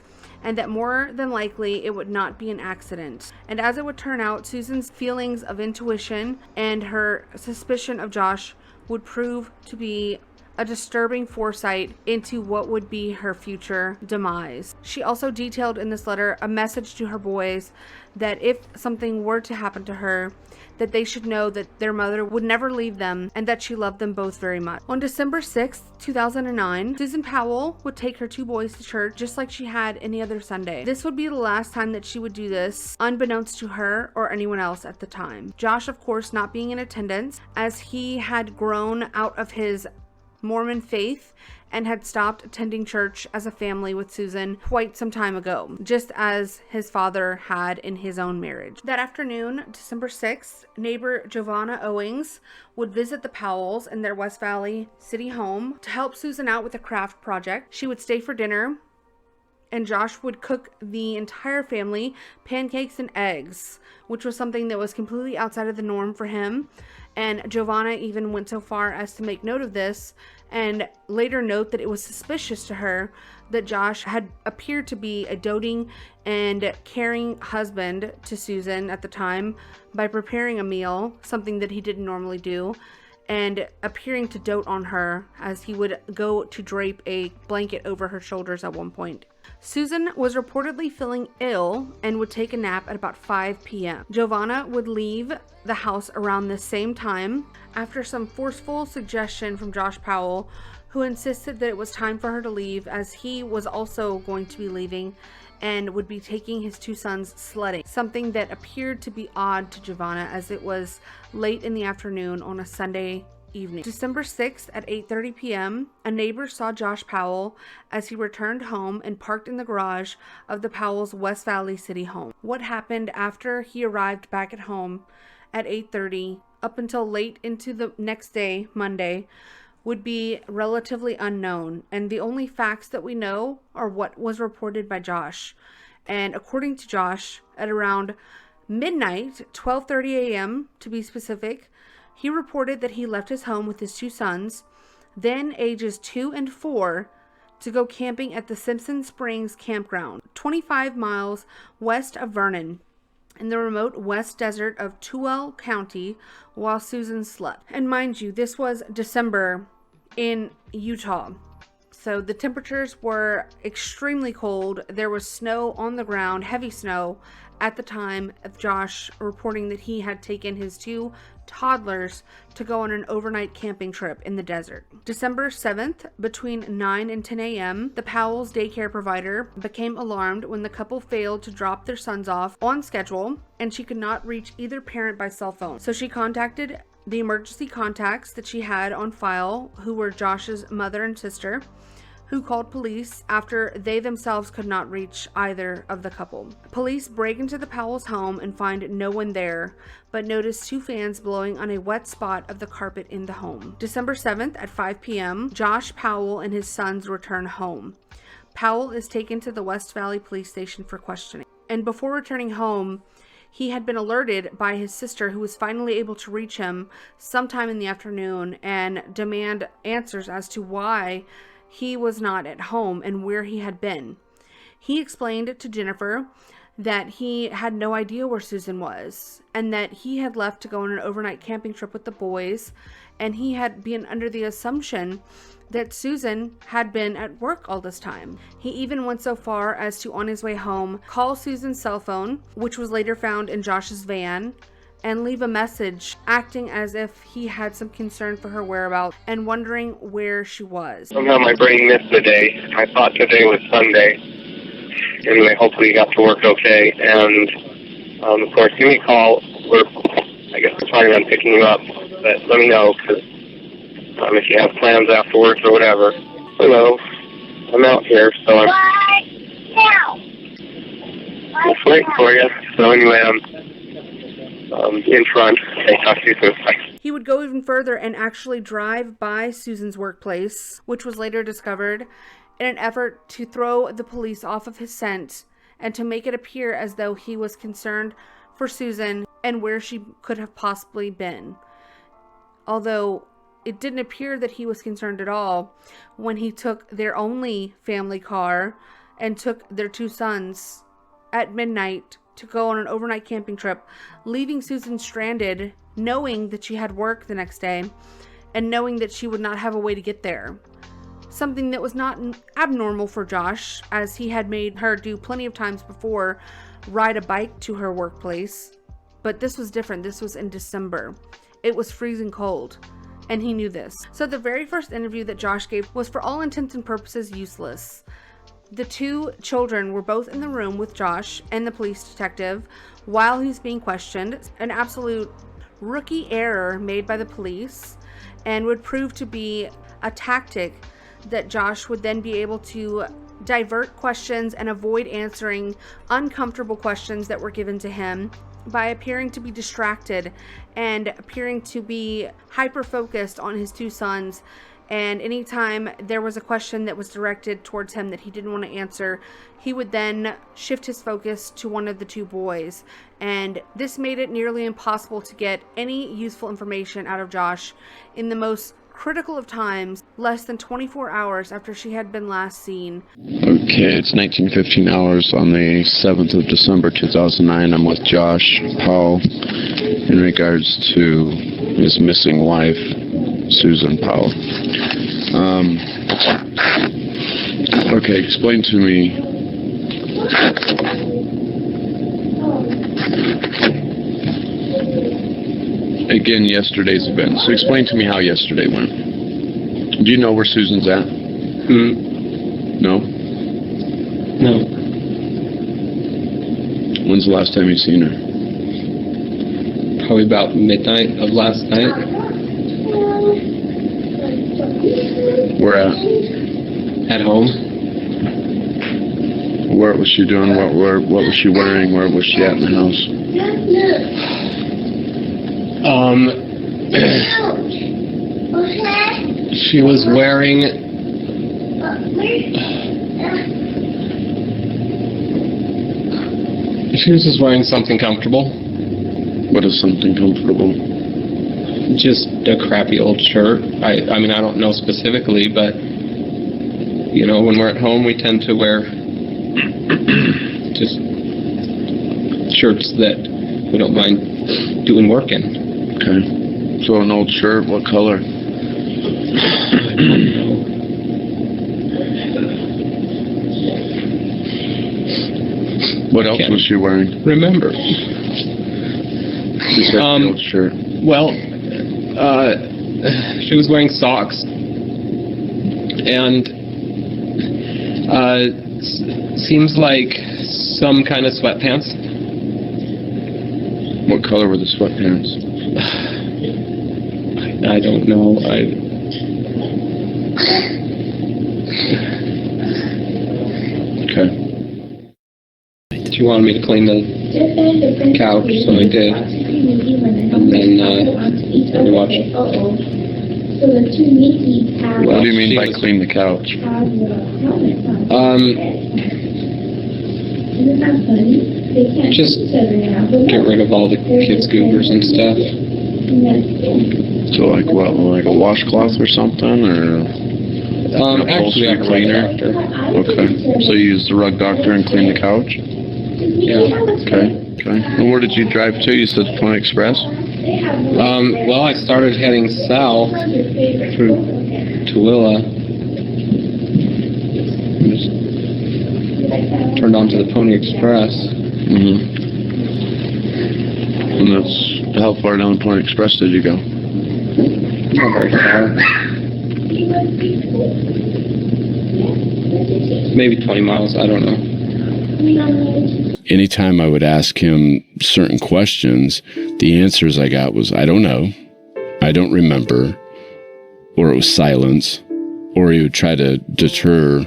and that more than likely it would not be an accident. And as it would turn out, Susan's feelings of intuition and her suspicion of Josh would prove to be a disturbing foresight into what would be her future demise. She also detailed in this letter a message to her boys that if something were to happen to her, that they should know that their mother would never leave them and that she loved them both very much. On December 6th, 2009, Susan Powell would take her 2 boys to church just like she had any other Sunday. This would be the last time that she would do this, unbeknownst to her or anyone else at the time. Josh, of course, not being in attendance, as he had grown out of his Mormon faith and had stopped attending church as a family with Susan quite some time ago, just as his father had in his own marriage. That afternoon, December 6th, neighbor Giovanna Owings would visit the Powells in their West Valley city home to help Susan out with a craft project. She would stay for dinner, and Josh would cook the entire family pancakes and eggs, which was something that was completely outside of the norm for him. And Giovanna even went so far as to make note of this and later note that it was suspicious to her that Josh had appeared to be a doting and caring husband to Susan at the time by preparing a meal, something that he didn't normally do, and appearing to dote on her as he would go to drape a blanket over her shoulders at one point. Susan was reportedly feeling ill and would take a nap at about 5 p.m. Giovanna would leave the house around the same time after some forceful suggestion from Josh Powell, who insisted that it was time for her to leave as he was also going to be leaving and would be taking his two sons sledding, something that appeared to be odd to Giovanna as it was late in the afternoon on a Sunday evening. December 6th at 8:30 p.m., a neighbor saw Josh Powell as he returned home and parked in the garage of the Powell's West Valley City home. What happened after he arrived back at home at 8:30 up until late into the next day, Monday, would be relatively unknown, and the only facts that we know are what was reported by Josh. And according to Josh, at around midnight, 12:30 a.m. to be specific, he reported that he left his home with his two sons, then ages 2 and 4, to go camping at the Simpson Springs campground, 25 miles west of Vernon, in the remote west desert of Powell County, while Susan slept. And mind you, this was December in Utah, so the temperatures were extremely cold. There was snow on the ground, heavy snow, at the time of Josh reporting that he had taken his two toddlers to go on an overnight camping trip in the desert. December 7th, between 9 and 10 a.m., the Powell's daycare provider became alarmed when the couple failed to drop their sons off on schedule, and she could not reach either parent by cell phone. So she contacted the emergency contacts that she had on file, who were Josh's mother and sister, who called police after they themselves could not reach either of the couple. Police break into the Powell's home and find no one there, but notice two fans blowing on a wet spot of the carpet in the home. December 7th at 5 p.m., Josh Powell and his sons return home. Powell is taken to the West Valley Police Station for questioning. And before returning home, he had been alerted by his sister, who was finally able to reach him sometime in the afternoon and demand answers as to why he was not at home and where he had been. He explained to Jennifer that he had no idea where Susan was, and that he had left to go on an overnight camping trip with the boys, and he had been under the assumption that Susan had been at work all this time. He even went so far as to, on his way home, call Susan's cell phone, which was later found in Josh's van, and leave a message acting as if he had some concern for her whereabouts and wondering where she was. Somehow my brain missed the day. I thought today was Sunday. Anyway, hopefully you got to work okay. And, of course, give me a call. I guess we're planning on picking you up. But let me know, because if you have plans afterwards or whatever. Hello. I'm out here, so I'm just waiting for you. So anyway, in front. Okay, talk to you soon. Bye. He would go even further and actually drive by Susan's workplace, which was later discovered, in an effort to throw the police off of his scent and to make it appear as though he was concerned for Susan and where she could have possibly been. Although it didn't appear that he was concerned at all when he took their only family car and took their two sons at midnight to go on an overnight camping trip, leaving Susan stranded, knowing that she had work the next day and knowing that she would not have a way to get there. Something that was not abnormal for Josh, as he had made her do plenty of times before, ride a bike to her workplace. But this was different. This was in December. It was freezing cold, and he knew this. So the very first interview that Josh gave was for all intents and purposes useless. The two children were both in the room with Josh and the police detective while he's being questioned. An absolute rookie error made by the police, and would prove to be a tactic that Josh would then be able to divert questions and avoid answering uncomfortable questions that were given to him by appearing to be distracted and appearing to be hyper-focused on his two sons. And anytime there was a question that was directed towards him that he didn't want to answer, he would then shift his focus to one of the two boys. And this made it nearly impossible to get any useful information out of Josh in the most critical of times, less than 24 hours after she had been last seen. Okay, it's 19:15 hours on the 7th of December 2009. I'm with Josh Powell in regards to his missing wife. Susan Powell. Okay, explain to me. Again, yesterday's event. So explain to me how yesterday went. Do you know where Susan's at? No? No. When's the last time you seen her? Probably about midnight of last night. Where at? At home. What was she doing? What was she wearing? Where was she at in the house? She was wearing just wearing something comfortable. What is something comfortable? Just a crappy old shirt. I mean, I don't know specifically, but you know, when we're at home, we tend to wear just shirts that we don't mind doing work in. Okay. So an old shirt, what color? I don't know. What else was she wearing? Remember. She said the old shirt. Well, she was wearing socks. And seems like some kind of sweatpants. What color were the sweatpants? I don't know. Okay. She wanted me to clean the couch, so I did. And then I watched. What do you mean by clean the couch? Just get rid of all the kids' goobers and stuff. So like what, like a washcloth or something, or actually a rug doctor. Okay. So you used the rug doctor and cleaned the couch? Yeah. Okay. And where did you drive to? You said Pony Express? Well, I started heading south through Tooele. Just turned onto the Pony Express. Mm-hmm. And that's, how far down the Pony Express did you go? Not very far. Maybe 20 miles, I don't know. Anytime I would ask him certain questions, the answers I got was, I don't know, I don't remember, or it was silence, or he would try to deter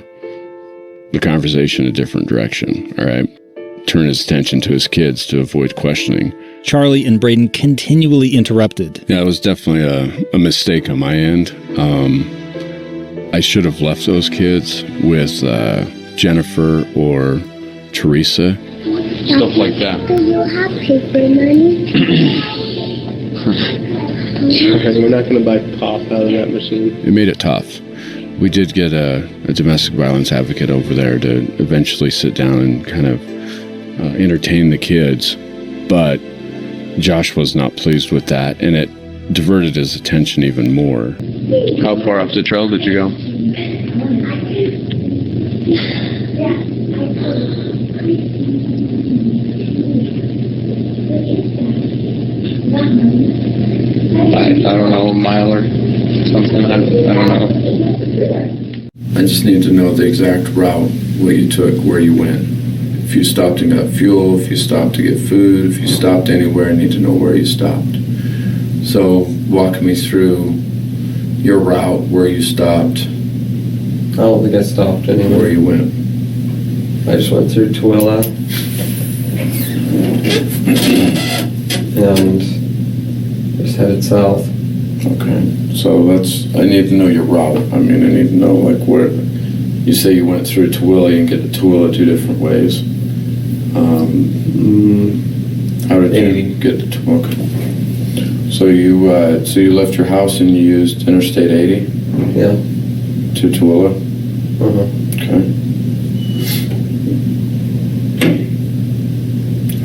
the conversation a different direction, all right? Turn his attention to his kids to avoid questioning. Charlie and Braden continually interrupted. Yeah, it was definitely a mistake on my end. I should have left those kids with Jennifer or Teresa. Stuff like that. Do you have paper money? We're not going to buy pop out of that machine. It made it tough. We did get a domestic violence advocate over there to eventually sit down and kind of entertain the kids, but Josh was not pleased with that, and it diverted his attention even more. How far off the trail did you go? I don't know, a mile or something. I don't know. I just need to know the exact route, what you took, where you went. If you stopped and got fuel, if you stopped to get food, if you stopped anywhere, I need to know where you stopped. So walk me through your route, where you stopped. I don't think I stopped anywhere. Where you went. I just went through Tooele and just headed south. Okay, so I need to know your route. I mean, I need to know, like, where, you say you went through Tooele, you can get to Tooele 2 different ways. How did you get to Tooele? So you left your house and you used Interstate 80? Yeah. To Tooele? Uh-huh. Okay.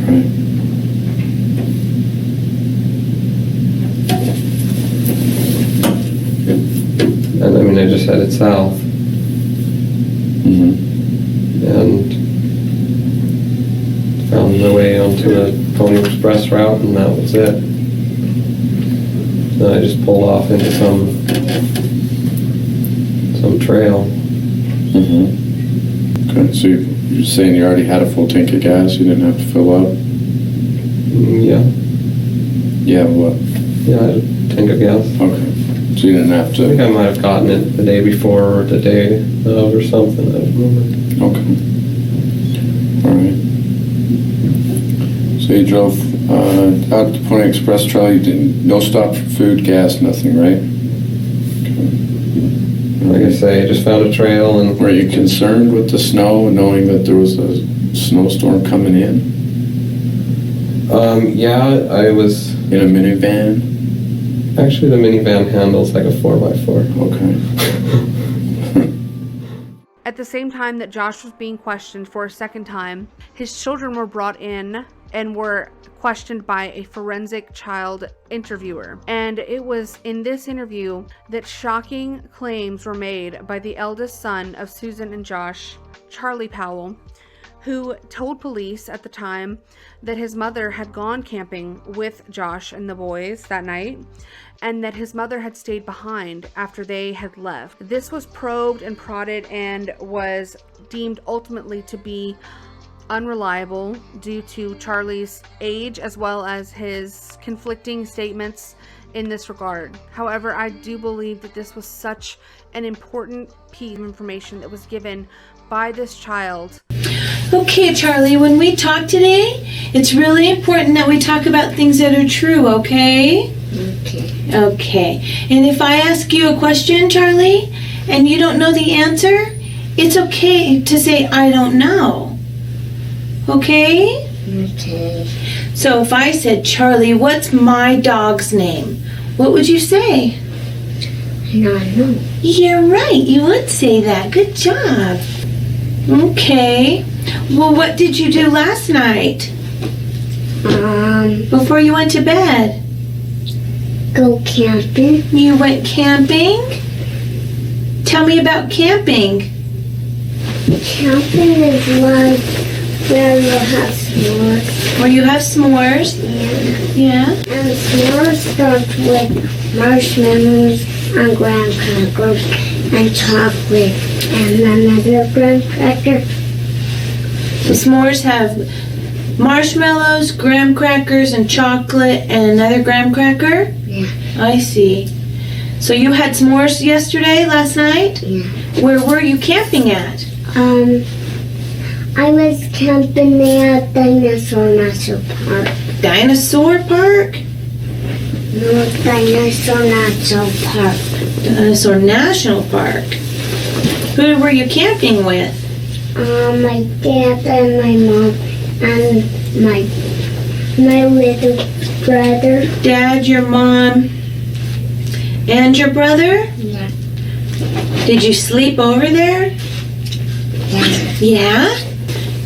All right. headed south. And found my way onto a Pony Express route, and that was it. Then I just pulled off into some trail. Okay, so you're saying you already had a full tank of gas, you didn't have to fill up? Yeah. Yeah, what? Yeah, I had a tank of gas. Okay. So you didn't have to... I think I might have gotten it the day before or the day of or something, I don't remember. Okay. Alright. So you drove out the Pony Express Trail, you didn't... No stop for food, gas, nothing, right? Like I say, I just found a trail. And were you concerned with the snow, knowing that there was a snowstorm coming in? Yeah, I was... In a minivan? Actually, the minivan handles like a 4x4. Okay. At the same time that Josh was being questioned for a second time, his children were brought in and were questioned by a forensic child interviewer. And it was in this interview that shocking claims were made by the eldest son of Susan and Josh, Charlie Powell, who told police at the time that his mother had gone camping with Josh and the boys that night, and that his mother had stayed behind after they had left. This was probed and prodded and was deemed ultimately to be unreliable due to Charlie's age as well as his conflicting statements in this regard. However, I do believe that this was such an important piece of information that was given by this child. Okay, Charlie, when we talk today, it's really important that we talk about things that are true, okay? Okay. And if I ask you a question, Charlie, and you don't know the answer, it's okay to say, I don't know. Okay? Okay. So if I said, Charlie, what's my dog's name? What would you say? I don't know. You're right. You would say that. Good job. Okay. Well, what did you do last night? Before you went to bed? Go camping. You went camping? Tell me about camping. Camping is like where you have s'mores. Where you have s'mores? Yeah. And s'mores starts with marshmallows and graham crackers and chocolate and another graham cracker. The s'mores have marshmallows, graham crackers, and chocolate, and another graham cracker? Yeah. I see. So you had s'mores last night? Yeah. Where were you camping at? I was camping at Dinosaur National Park. Dinosaur Park? No, Dinosaur National Park. Dinosaur National Park. Who were you camping with? My dad and my mom and my little brother. Dad, your mom, and your brother? Yeah. Did you sleep over there? Yeah. Yeah?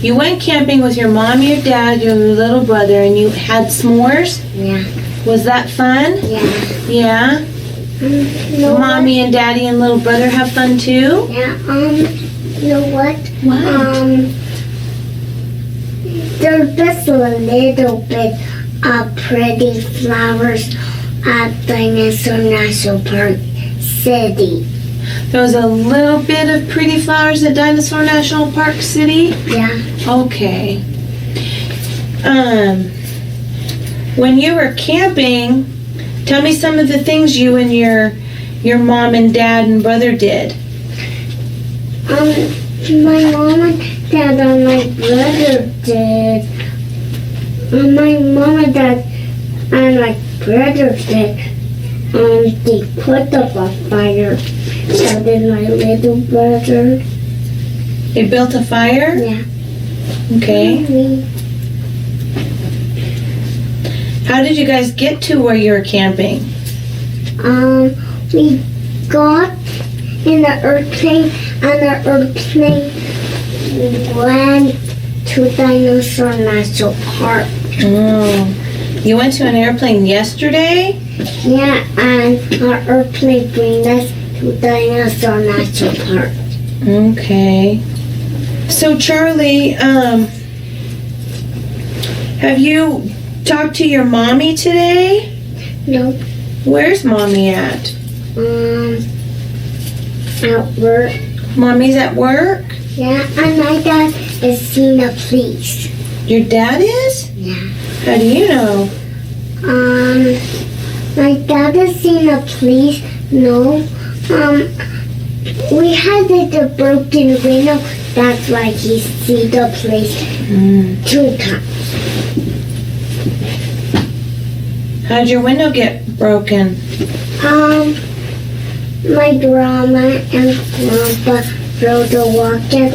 You went camping with your mom, your dad, your little brother, and you had s'mores? Yeah. Was that fun? Yeah. Yeah? No, Mommy and Daddy and little brother have fun too? Yeah, you know what? What? There's just a little bit of pretty flowers at Dinosaur National Park City. There was a little bit of pretty flowers at Dinosaur National Park City? Yeah. Okay. When you were camping, tell me some of the things you and your mom and dad and brother did. My mom and dad and my brother did. My mom and dad and my brother did. They put up a fire. So did my little brother. They built a fire? Yeah. Okay. How did you guys get to where you were camping? We got in an airplane, and the airplane went to Dinosaur National Park. Oh. You went to an airplane yesterday? Yeah, and our airplane bring us to to Dinosaur National Park. Okay. So Charlie, have you talked to your mommy today? No. Where's mommy at? At work. Mommy's at work? Yeah, and my dad is seeing the police. Your dad is? Yeah. How do you know? My dad is seeing the police. No. We had a broken window. That's why he see the police 2 times. How'd your window get broken? My grandma and grandpa rode a walk at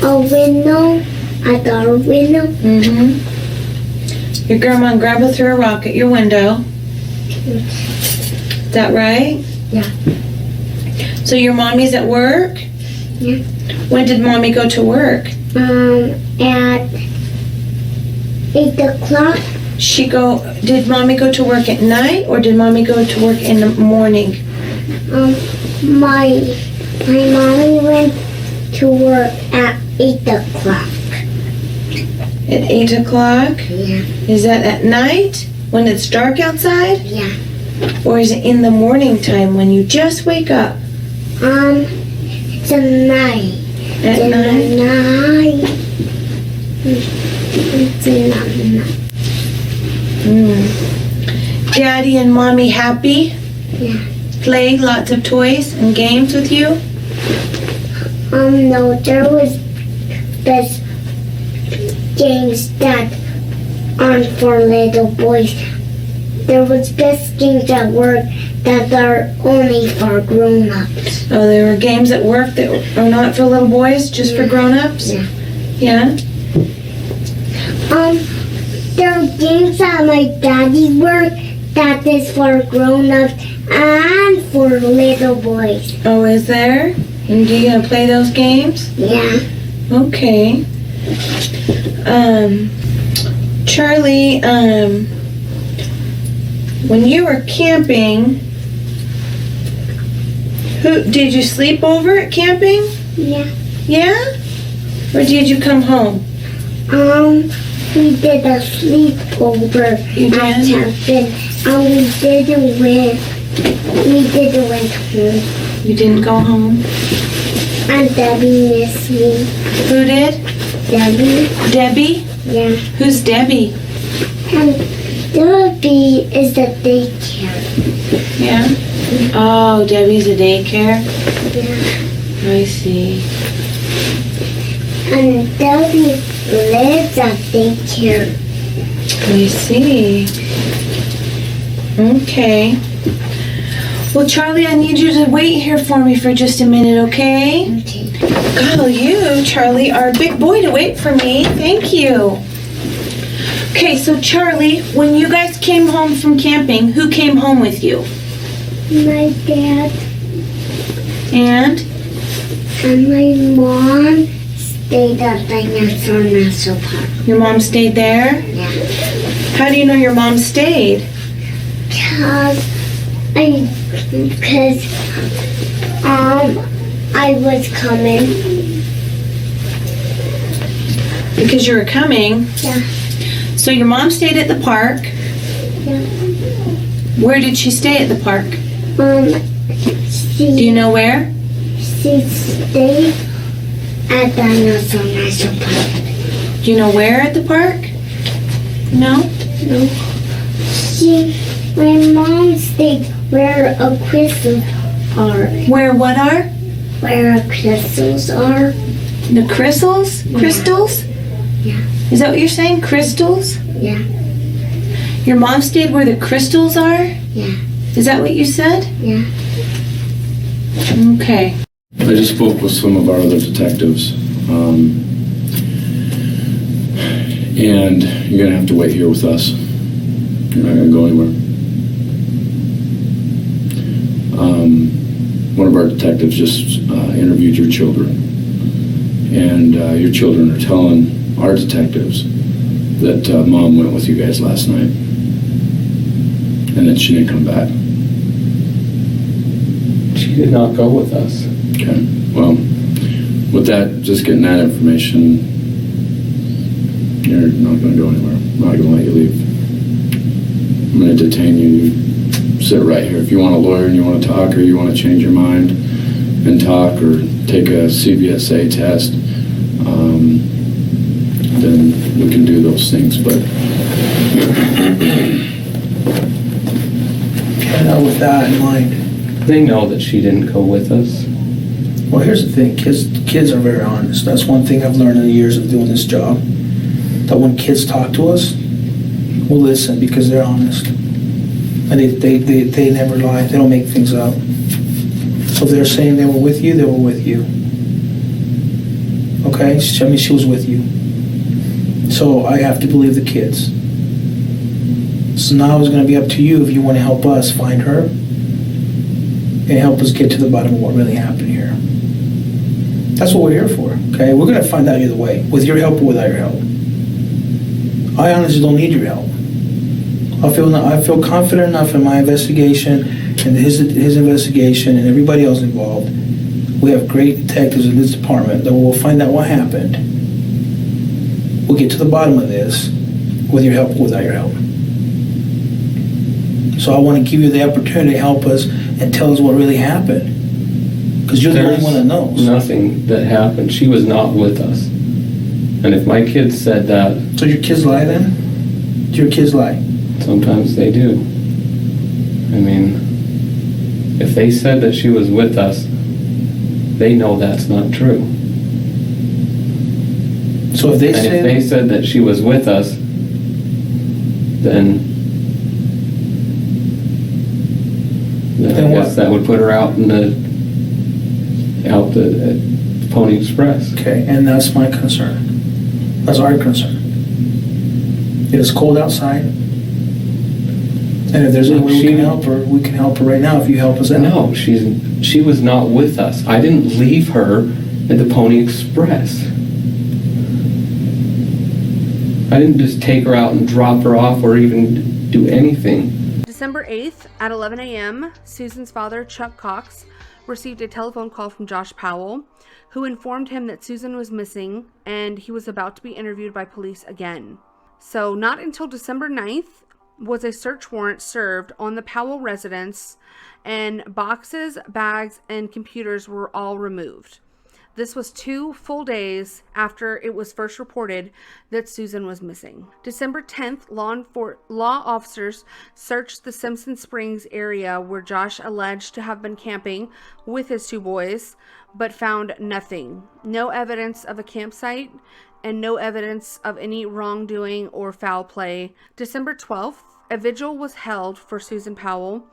a window, at our window. Your grandma and grandpa threw a rock at your window. Is that right? Yeah. So your mommy's at work? Yeah. When did mommy go to work? At 8 o'clock. Did mommy go to work at night or did mommy go to work in the morning? My mommy went to work at 8 o'clock. At 8 o'clock? Yeah. Is that at night when it's dark outside? Yeah. Or is it in the morning time when you just wake up? It's a night. At night? It's a night. Daddy and mommy happy? Yeah. Play lots of toys and games with you? No, there was best games that aren't for little boys. There was best games at work that are only for grown-ups. Oh, there were games at work that are not for little boys, just for grown-ups? Yeah. Yeah? There are games at my daddy's work that is for grown-ups and for little boys. Oh, is there? And you gonna play those games? Yeah. Okay. Charlie, when you were camping, did you sleep over at camping? Yeah. Yeah? Or did you come home? We did a sleepover at camping, and we didn't went home. You didn't go home? And Debbie missed me. Who did? Debbie. Debbie? Yeah. Who's Debbie? And Debbie is the daycare. Yeah? Oh, Debbie's a daycare? Yeah. I see. And Debbie lives at daycare. I see. Okay. Well, Charlie, I need you to wait here for me for just a minute, okay? Okay. God, you, Charlie, are a big boy to wait for me. Thank you. Okay, so Charlie, when you guys came home from camping, who came home with you? My dad. And my mom stayed at Dinosaur National Park. Your mom stayed there? Yeah. How do you know your mom stayed? Because I was coming. Because you were coming? Yeah. So your mom stayed at the park? Yeah. Where did she stay at the park? Do you know where? She stayed at Dinosaur National Park. Do you know where at the park? No? No. My mom stayed where crystals are. Where what are? Where crystals are. The crystals? Yeah. Crystals? Yeah. Is that what you're saying? Crystals? Yeah. Your mom stayed where the crystals are? Yeah. Is that what you said? Yeah. Okay. I just spoke with some of our other detectives, and you're gonna have to wait here with us. You're not gonna go anywhere. One of our detectives just interviewed your children, and your children are telling our detectives that Mom went with you guys last night, and that she didn't come back. She She did not go with us. Okay. Well, with that, just getting that information, you're not going to go anywhere. I'm not going to let you leave. I'm going to detain you. You sit right here. If you want a lawyer and you want to talk, or you want to change your mind and talk, or take a CBSA test, then we can do those things. But And with that in mind, they know that she didn't go with us. Well, here's the thing. Kids are very honest. That's one thing I've learned in the years of doing this job. That when kids talk to us, we'll listen because they're honest. And they never lie. They don't make things up. So if they're saying they were with you, they were with you. Okay? I mean, she was with you. So I have to believe the kids. So now it's going to be up to you if you want to help us find her and help us get to the bottom of what really happened here. That's what we're here for, okay? We're going to find out either way, with your help or without your help. I honestly don't need your help. I feel confident enough in my investigation and his investigation and everybody else involved. We have great detectives in this department that will find out what happened. We'll get to the bottom of this with your help or without your help. So I want to give you the opportunity to help us and tell us what really happened. Because you're the only one that knows. Nothing that happened. She was not with us. And if my kids said that... So your kids lie then? Do your kids lie? Sometimes they do. I mean, if they said that she was with us, they know that's not true. So if they if they said that she was with us, then I guess that would put her out in the Pony Express. Okay, and that's my concern. That's our concern. It is cold outside, and if there's any way we can help her, we can help her right now. If you help us out. No, she was not with us. I didn't leave her at the Pony Express. I didn't just take her out and drop her off or even do anything. December 8th at 11 a.m., Susan's father, Chuck Cox, received a telephone call from Josh Powell, who informed him that Susan was missing and he was about to be interviewed by police again. So not until December 9th was a search warrant served on the Powell residence, and boxes, bags, and computers were all removed. This was 2 full days after it was first reported that Susan was missing. December 10th, law officers searched the Simpson Springs area where Josh alleged to have been camping with his 2 boys, but found nothing. No evidence of a campsite and no evidence of any wrongdoing or foul play. December 12th, a vigil was held for Susan Powell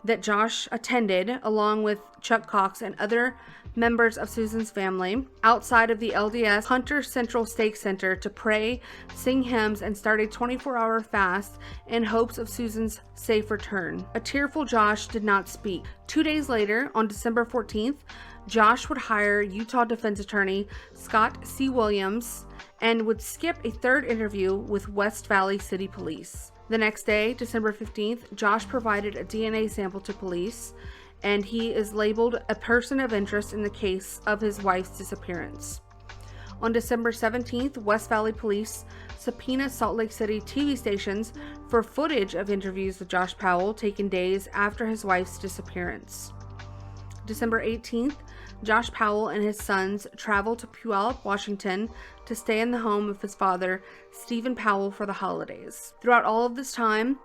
that Josh attended along with Chuck Cox and other members of Susan's family outside of the LDS Hunter Central Stake Center to pray, sing hymns, and start a 24-hour fast in hopes of Susan's safe return. A tearful Josh did not speak. 2 days later, on December 14th, Josh would hire Utah defense attorney Scott C. Williams and would skip a 3rd interview with West Valley City Police. The next day, December 15th, Josh provided a DNA sample to police, and he is labeled a person of interest in the case of his wife's disappearance. On December 17th, West Valley Police subpoenaed Salt Lake City TV stations for footage of interviews with Josh Powell taken days after his wife's disappearance. December 18th, Josh Powell and his sons traveled to Puyallup, Washington to stay in the home of his father, Stephen Powell, for the holidays. Throughout all of this time,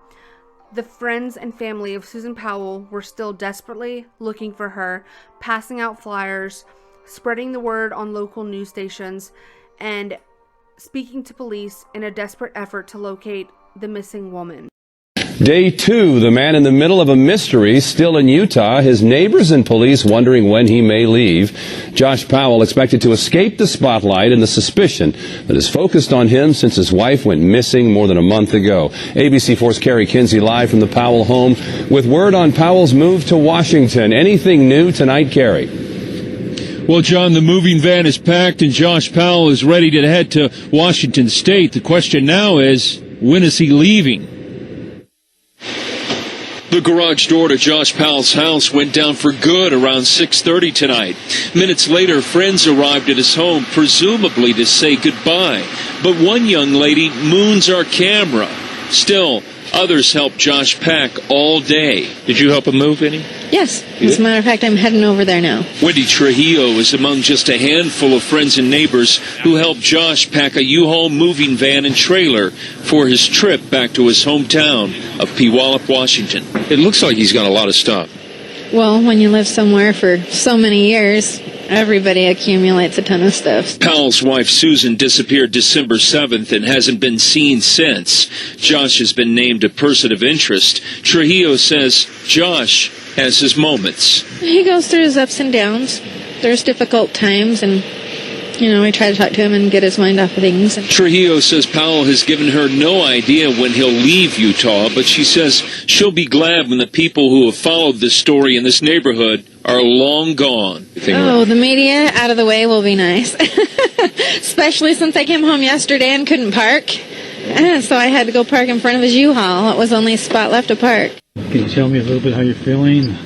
the friends and family of Susan Powell were still desperately looking for her, passing out flyers, spreading the word on local news stations, and speaking to police in a desperate effort to locate the missing woman. Day 2, the man in the middle of a mystery, still in Utah, his neighbors and police wondering when he may leave. Josh Powell expected to escape the spotlight and the suspicion that is focused on him since his wife went missing more than a month ago. ABC4's Carrie Kinsey live from the Powell home with word on Powell's move to Washington. Anything new tonight, Carrie? Well, John, the moving van is packed and Josh Powell is ready to head to Washington State. The question now is, when is he leaving? The garage door to Josh Powell's house went down for good around 6:30 tonight. Minutes later, friends arrived at his home, presumably to say goodbye. But one young lady moons our camera. Still, others helped Josh pack all day. Did you help him move any? Yes. As a matter of fact, I'm heading over there now. Wendy Trujillo is among just a handful of friends and neighbors who helped Josh pack a U-Haul moving van and trailer for his trip back to his hometown of Puyallup, Washington. It looks like he's got a lot of stuff. Well, when you live somewhere for so many years, everybody accumulates a ton of stuff. Powell's wife Susan disappeared December 7th and hasn't been seen since. Josh has been named a person of interest. Trujillo says Josh has his moments. He goes through his ups and downs. There's difficult times, and I try to talk to him and get his mind off of things. Trujillo says Powell has given her no idea when he'll leave Utah, but she says she'll be glad when the people who have followed this story in this neighborhood are long gone. Oh, the media out of the way will be nice. Especially since I came home yesterday and couldn't park. So I had to go park in front of his U-Haul. It was only a spot left to park. Can you tell me a little bit how you're feeling?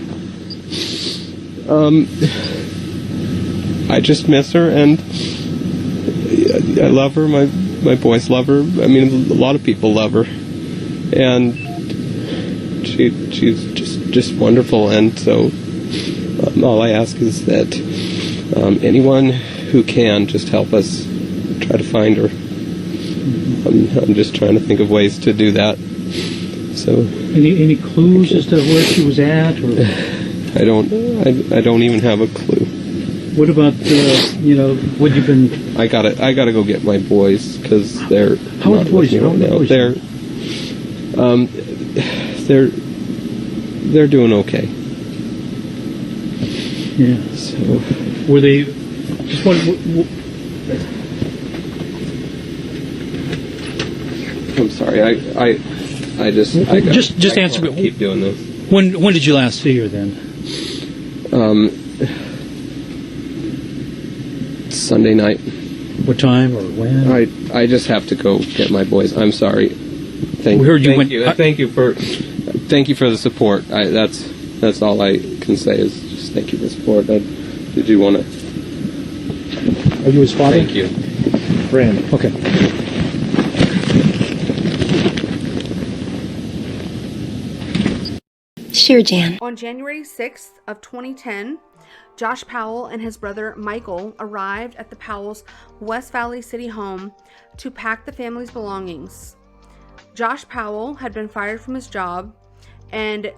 I just miss her, and I love her. My boys love her. I mean, a lot of people love her, and she's just wonderful. And so, all I ask is that anyone who can just help us try to find her. I'm just trying to think of ways to do that. So, any clues as to where she was at, or I don't even have a clue. What about what you've been? I gotta go get my boys because they're how old boys? How old boys? They're doing okay. Yeah. So were they just what I'm sorry. I just answer me. Keep doing this. When did you last see her then? Sunday night. What time or when? I just have to go get my boys. I'm sorry. Thank you for the support. That's all I can say is just thank you for the support. Did you want to? Are you his father? Thank you. Friend. Okay. Sure, Jan. On January 6th of 2010, Josh Powell and his brother Michael arrived at the Powell's West Valley City home to pack the family's belongings. Josh Powell had been fired from his job and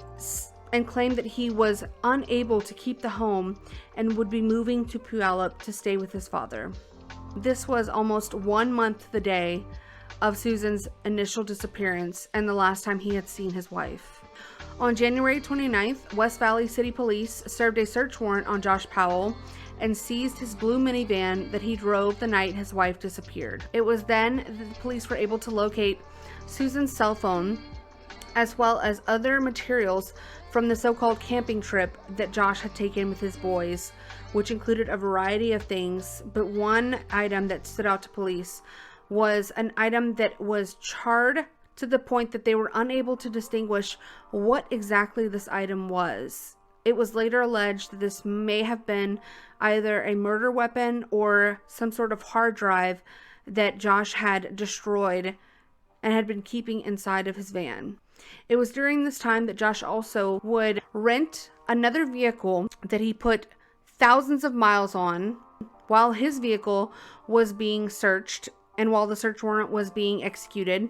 claimed that he was unable to keep the home and would be moving to Puyallup to stay with his father. This was almost 1 month to the day of Susan's initial disappearance and the last time he had seen his wife. On January 29th, West Valley City Police served a search warrant on Josh Powell and seized his blue minivan that he drove the night his wife disappeared. It was then that the police were able to locate Susan's cell phone, as well as other materials from the so-called camping trip that Josh had taken with his boys, which included a variety of things, but one item that stood out to police was an item that was charred to the point that they were unable to distinguish what exactly this item was. It was later alleged that this may have been either a murder weapon or some sort of hard drive that Josh had destroyed and had been keeping inside of his van. It was during this time that Josh also would rent another vehicle that he put thousands of miles on while his vehicle was being searched and while the search warrant was being executed.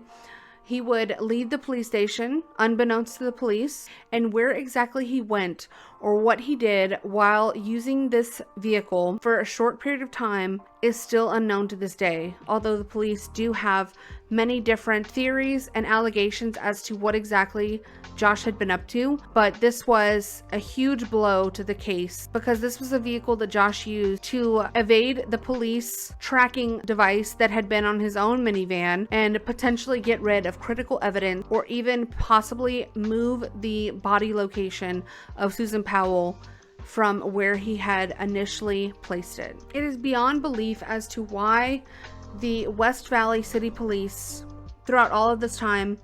He would leave the police station unbeknownst to the police, and where exactly he went or what he did while using this vehicle for a short period of time is still unknown to this day, although the police do have many different theories and allegations as to what exactly Josh had been up to. But this was a huge blow to the case because this was a vehicle that Josh used to evade the police tracking device that had been on his own minivan and potentially get rid of critical evidence or even possibly move the body location of Susan Powell from where he had initially placed it. It is beyond belief as to why the West Valley City Police, throughout all of this time,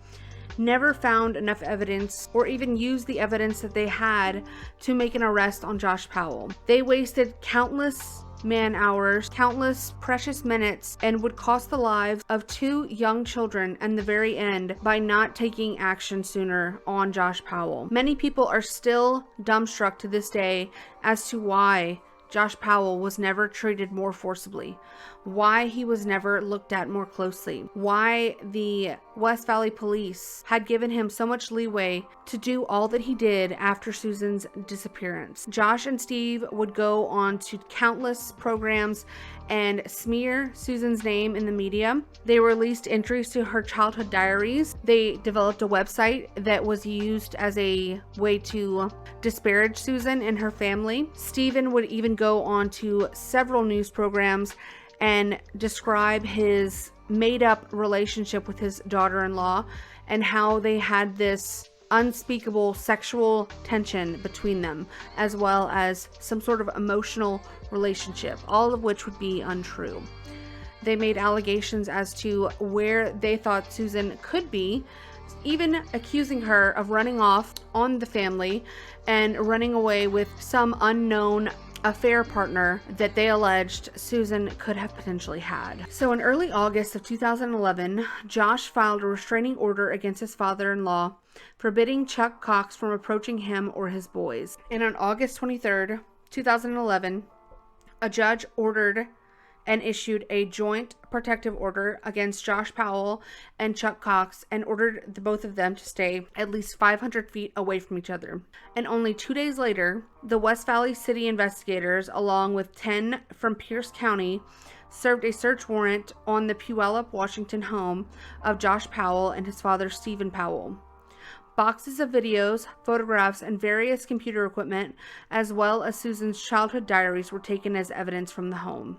never found enough evidence or even used the evidence that they had to make an arrest on Josh Powell. They wasted countless man hours, countless precious minutes, and would cost the lives of 2 young children in the very end by not taking action sooner on Josh Powell. Many people are still dumbstruck to this day as to why Josh Powell was never treated more forcibly, why he was never looked at more closely, why the West Valley Police had given him so much leeway to do all that he did after Susan's disappearance. Josh and Steve would go on to countless programs and smear Susan's name in the media. They released entries to her childhood diaries. They developed a website that was used as a way to disparage Susan and her family. Stephen would even go on to several news programs and describe his made-up relationship with his daughter-in-law and how they had this unspeakable sexual tension between them, as well as some sort of emotional relationship, all of which would be untrue. They made allegations as to where they thought Susan could be, even accusing her of running off on the family and running away with some unknown affair partner that they alleged Susan could have potentially had. So in early August of 2011, Josh filed a restraining order against his father-in-law, forbidding Chuck Cox from approaching him or his boys. And on August 23rd, 2011, a judge ordered and issued a joint protective order against Josh Powell and Chuck Cox and ordered the both of them to stay at least 500 feet away from each other. And only 2 days later, the West Valley City investigators, along with 10 from Pierce County, served a search warrant on the Puyallup, Washington home of Josh Powell and his father, Stephen Powell. Boxes of videos, photographs, and various computer equipment, as well as Susan's childhood diaries, were taken as evidence from the home.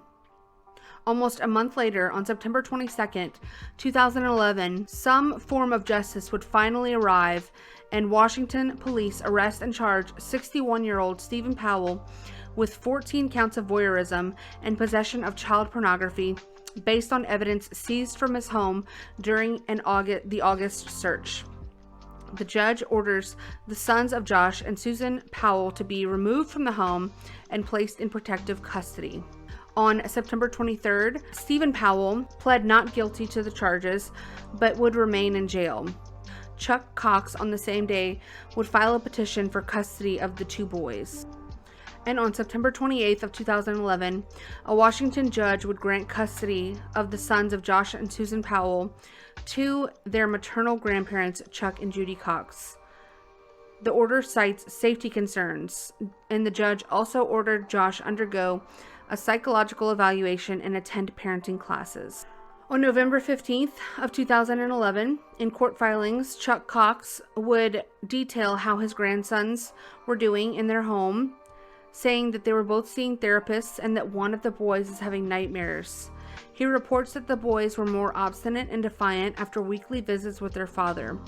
Almost a month later, on September 22nd, 2011, some form of justice would finally arrive, and Washington police arrest and charge 61-year-old Stephen Powell with 14 counts of voyeurism and possession of child pornography based on evidence seized from his home during the August search. The judge orders the sons of Josh and Susan Powell to be removed from the home and placed in protective custody. On September 23rd, Stephen Powell pled not guilty to the charges, but would remain in jail. Chuck Cox on the same day would file a petition for custody of the 2 boys. And on September 28th of 2011, a Washington judge would grant custody of the sons of Josh and Susan Powell to their maternal grandparents, Chuck and Judy Cox. The order cites safety concerns, and the judge also ordered Josh undergo a psychological evaluation and attend parenting classes. On November 15th of 2011, in court filings, Chuck Cox would detail how his grandsons were doing in their home, saying that they were both seeing therapists and that one of the boys is having nightmares. He reports that the boys were more obstinate and defiant after weekly visits with their father.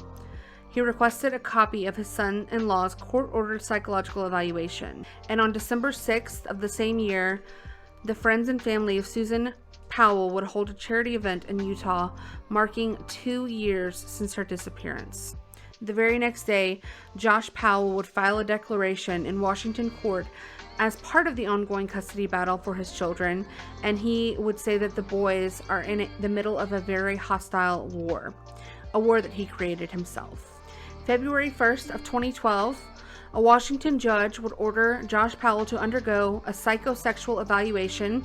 He requested a copy of his son-in-law's court-ordered psychological evaluation. And on December 6th of the same year, the friends and family of Susan Powell would hold a charity event in Utah, marking 2 years since her disappearance. The very next day, Josh Powell would file a declaration in Washington court as part of the ongoing custody battle for his children, and he would say that the boys are in the middle of a very hostile war, a war that he created himself. February 1st of 2012, a Washington judge would order Josh Powell to undergo a psychosexual evaluation,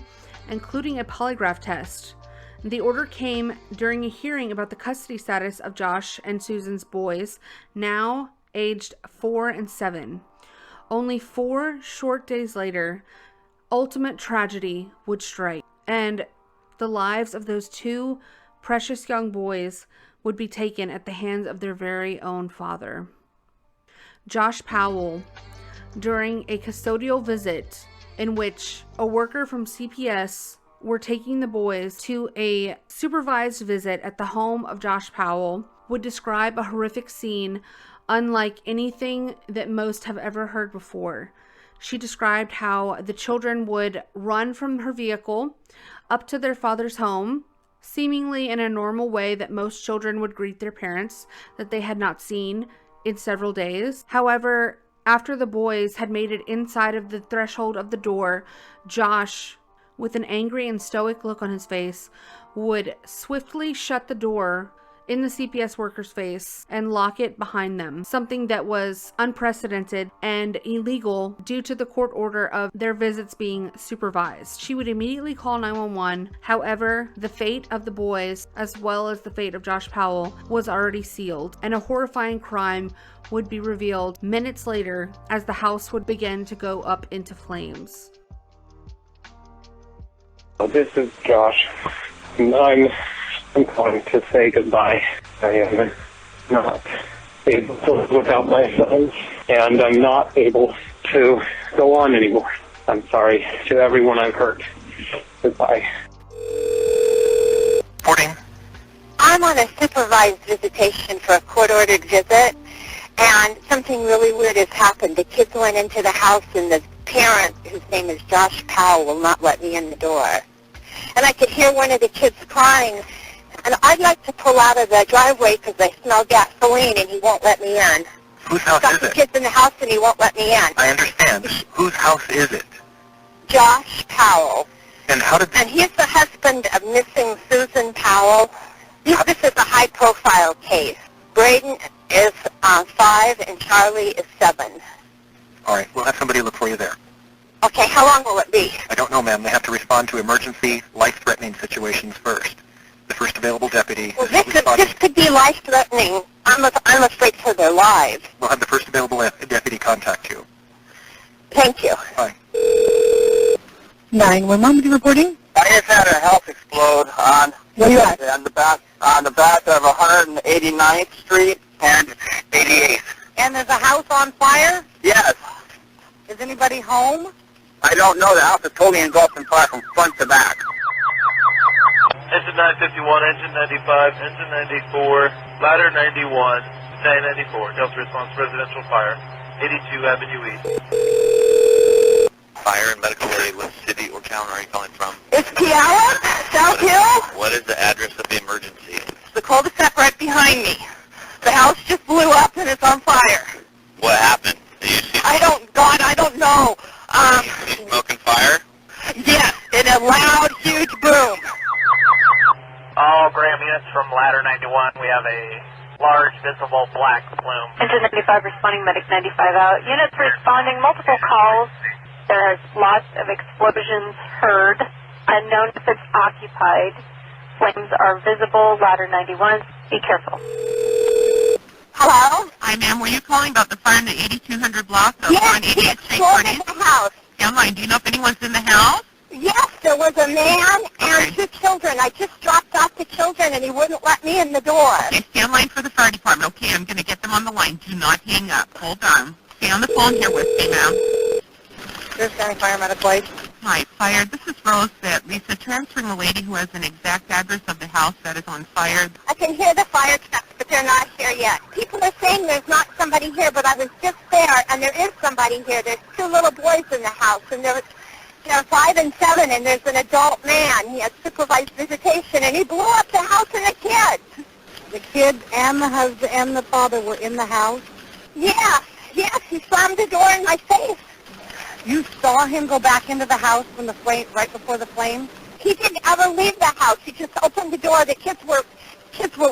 including a polygraph test. The order came during a hearing about the custody status of Josh and Susan's boys, now aged 4 and 7. Only 4 short days later, ultimate tragedy would strike, and the lives of those 2 precious young boys would be taken at the hands of their very own father. Josh Powell, during a custodial visit in which a worker from CPS were taking the boys to a supervised visit at the home of Josh Powell, would describe a horrific scene unlike anything that most have ever heard before. She described how the children would run from her vehicle up to their father's home, seemingly in a normal way that most children would greet their parents that they had not seen in several days. However, after the boys had made it inside of the threshold of the door, Josh, with an angry and stoic look on his face, would swiftly shut the door in the CPS worker's face and lock it behind them, something that was unprecedented and illegal due to the court order of their visits being supervised. She would immediately call 911. However, the fate of the boys, as well as the fate of Josh Powell, was already sealed, and a horrifying crime would be revealed minutes later as the house would begin to go up into flames. This is Josh. I'm calling to say goodbye. I am not able to live without my son, and I'm not able to go on anymore. I'm sorry to everyone I've hurt. Goodbye. 14. I'm on a supervised visitation for a court-ordered visit, and something really weird has happened. The kids went into the house, and the parent, whose name is Josh Powell, will not let me in the door. And I could hear one of the kids crying, and I'd like to pull out of the driveway because I smell gasoline, and he won't let me in. Whose house is it? Got the kids in the house, and he won't let me in. I understand. Whose house is it? Josh Powell. And how did... And he's the husband of missing Susan Powell. This is a high-profile case. Braden is 5, and Charlie is 7. All right, we'll have somebody look for you there. Okay, how long will it be? I don't know, ma'am. They have to respond to emergency, life-threatening situations first. The first available deputy is responding. This could be life-threatening. I'm afraid for their lives. We'll have the first available deputy contact you. Thank you. Bye. 911 reporting? I just had a house explode on the back of 189th Street and 88th. And there's a house on fire? Yes. Is anybody home? I don't know. The house is totally engulfed in fire from front to back. Engine 951, engine 95, engine 94, ladder 91, 994, Delta response residential fire, 82 Avenue East. Fire and medical aid, what city or town are you calling from? It's Kiala, South Hill. What is the address of the emergency? It's the cul-de-sac right behind me. The house just blew up and it's on fire. What happened? I don't know. You smoke and fire? Yes, in a loud, huge boom. All Graham units from ladder 91, we have a large visible black plume. Engine 95 responding, medic 95 out. Units responding, multiple calls. There's lots of explosions heard. Unknown if it's occupied. Flames are visible, ladder 91. Be careful. Hello? Hi, ma'am. Were you calling about the fire in the 8200 block of Yes, 188th Street? Yes, in the house. Stand line. Do you know if anyone's in the house? Yes, there was a man and 2 children. I just dropped off the children, and he wouldn't let me in the door. Okay, stand line for the fire department. Okay, I'm going to get them on the line. Do not hang up. Hold on. Stay on the phone here with me, ma'am. There's County Fire Medical Aid. Hi, fire. This is Rose. Lisa, transferring a lady who has an exact address of the house that is on fire. I can hear the fire trucks, but they're not here yet. People are saying there's not somebody here, but I was just there, and there is somebody here. There's 2 little boys in the house, and they're 5 and 7, and there's an adult man. He has supervised visitation, and he blew up the house and the kids. The kids and the husband and the father were in the house? Yes, he slammed the door in my face. You saw him go back into the house when the flame, right before the flame? He didn't ever leave the house. He just opened the door. The kids were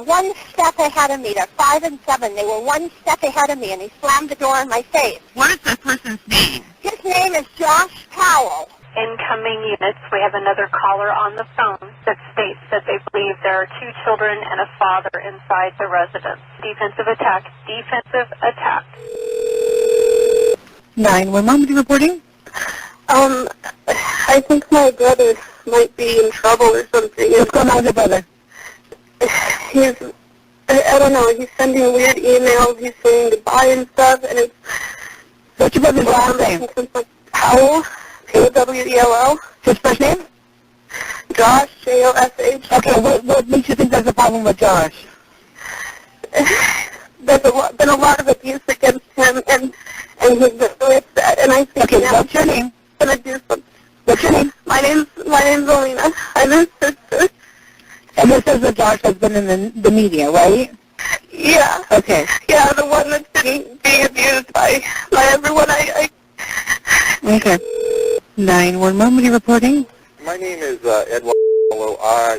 1 step ahead of me. They're 5 and 7. They were 1 step ahead of me, and he slammed the door in my face. What is that person's name? His name is Josh Powell. Incoming units, we have another caller on the phone that states that they believe there are 2 children and a father inside the residence. Defensive attack. 911 reporting? I think my brother might be in trouble or something. What's going on with your brother? I don't know, he's sending weird emails, he's saying goodbye and stuff, and it's... What's your brother's last name? Powell, Powell. His first name? Josh, Josh. Okay, what makes you think there's a problem with Josh? There's been a lot of abuse against him, and he's been really upset, and I think what's your name? Gonna do something. What's your name? My name's Alina. I'm his sister. And in the media, right? Yeah. Okay. Yeah, the one that's being abused by everyone. Okay. 911, what are you reporting? My name is Edward.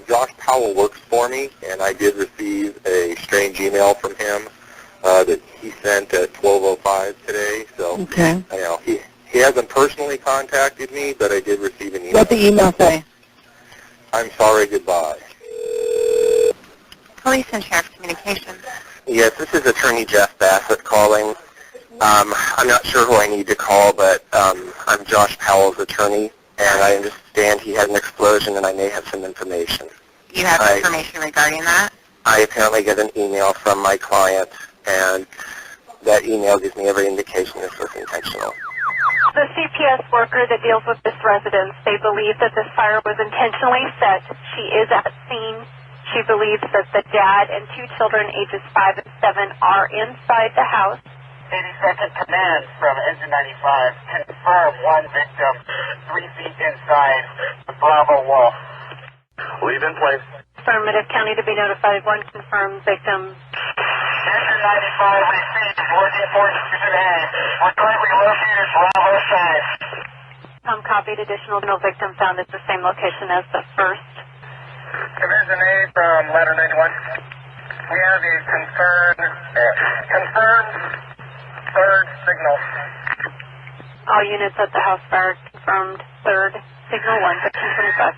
Josh Powell works for me, and I did receive a strange email from him that he sent at 12:05 today. So, Okay. you know, he hasn't personally contacted me, but I did receive an email. What'd the email say? I'm sorry, goodbye. Police and Sheriff Communications. Yes, this is Attorney Jeff Bassett calling. I'm not sure who I need to call, but I'm Josh Powell's attorney, and I understand he had an explosion, and I may have some information. You have information regarding that? I apparently get an email from my client, and that email gives me every indication this was intentional. The CPS worker that deals with this residence, they believe that this fire was intentionally set. She is at the scene. She believes that the dad and 2 children, ages 5 and 7, are inside the house. 82nd Command from Engine 95. Confirm 1 victim, 3 feet inside the Bravo wall. Leave in place. Affirmative. County to be notified. 1 confirmed victim. Engine 95 received. Working force today. We're currently located Bravo side. Copied. Additional victim found at the same location as the first. Division A from Ladder 91. We have a confirmed third signal. All units at the house fire confirmed third signal 1, victim 25.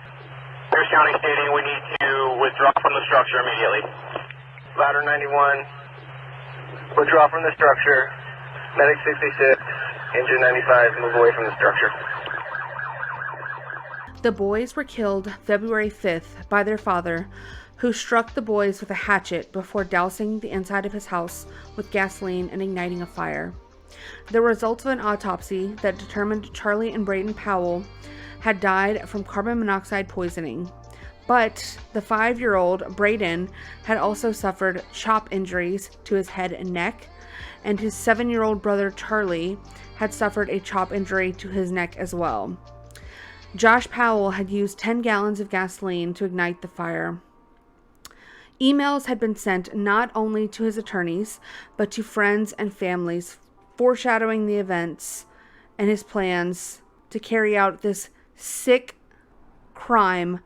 Pierce County stating we need to withdraw from the structure immediately. Ladder 91, withdraw from the structure. Medic 66, Engine 95, move away from the structure. The boys were killed February 5th by their father, who struck the boys with a hatchet before dousing the inside of his house with gasoline and igniting a fire. The results of an autopsy that determined Charlie and Braden Powell had died from carbon monoxide poisoning. But the 5-year-old Braden had also suffered chop injuries to his head and neck, and his 7-year-old brother Charlie had suffered a chop injury to his neck as well. Josh Powell had used 10 gallons of gasoline to ignite the fire. Emails had been sent not only to his attorneys, but to friends and families, foreshadowing the events and his plans to carry out this sick crime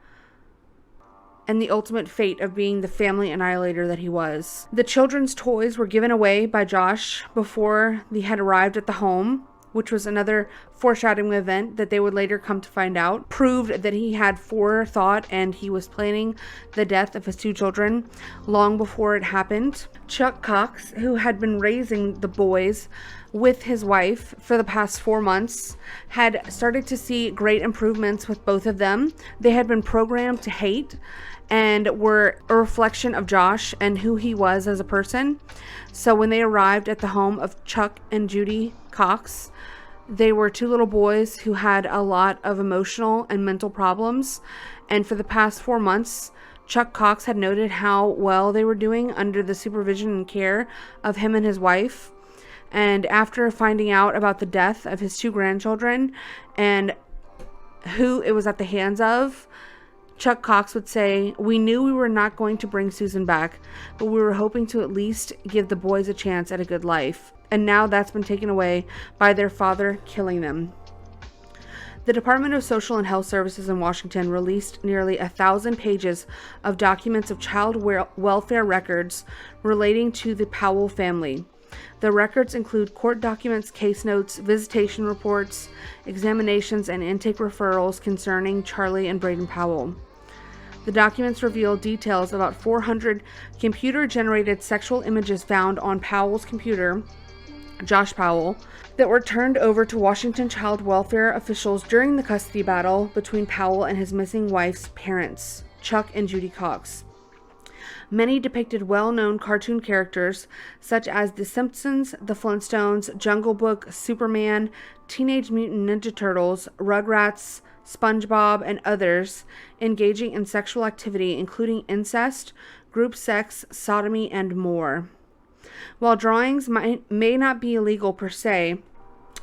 and the ultimate fate of being the family annihilator that he was. The children's toys were given away by Josh before they had arrived at the home, which was another foreshadowing event that they would later come to find out, proved that he had forethought and he was planning the death of his 2 children long before it happened. Chuck Cox, who had been raising the boys with his wife for the past 4 months, had started to see great improvements with both of them. They had been programmed to hate and were a reflection of Josh and who he was as a person. So when they arrived at the home of Chuck and Judy Cox, they were 2 little boys who had a lot of emotional and mental problems. And for the past 4 months, Chuck Cox had noted how well they were doing under the supervision and care of him and his wife. And after finding out about the death of his 2 grandchildren and who it was at the hands of, Chuck Cox would say, "We knew we were not going to bring Susan back, but we were hoping to at least give the boys a chance at a good life. And now that's been taken away by their father killing them." The Department of Social and Health Services in Washington released nearly 1,000 pages of documents of child welfare records relating to the Powell family. The records include court documents, case notes, visitation reports, examinations, and intake referrals concerning Charlie and Braden Powell. The documents reveal details about 400 computer-generated sexual images found on Powell's computer, Josh Powell, that were turned over to Washington child welfare officials during the custody battle between Powell and his missing wife's parents, Chuck and Judy Cox. Many depicted well-known cartoon characters such as The Simpsons, The Flintstones, Jungle Book, Superman, Teenage Mutant Ninja Turtles, Rugrats, SpongeBob, and others engaging in sexual activity including incest, group sex, sodomy, and more. While drawings may not be illegal per se,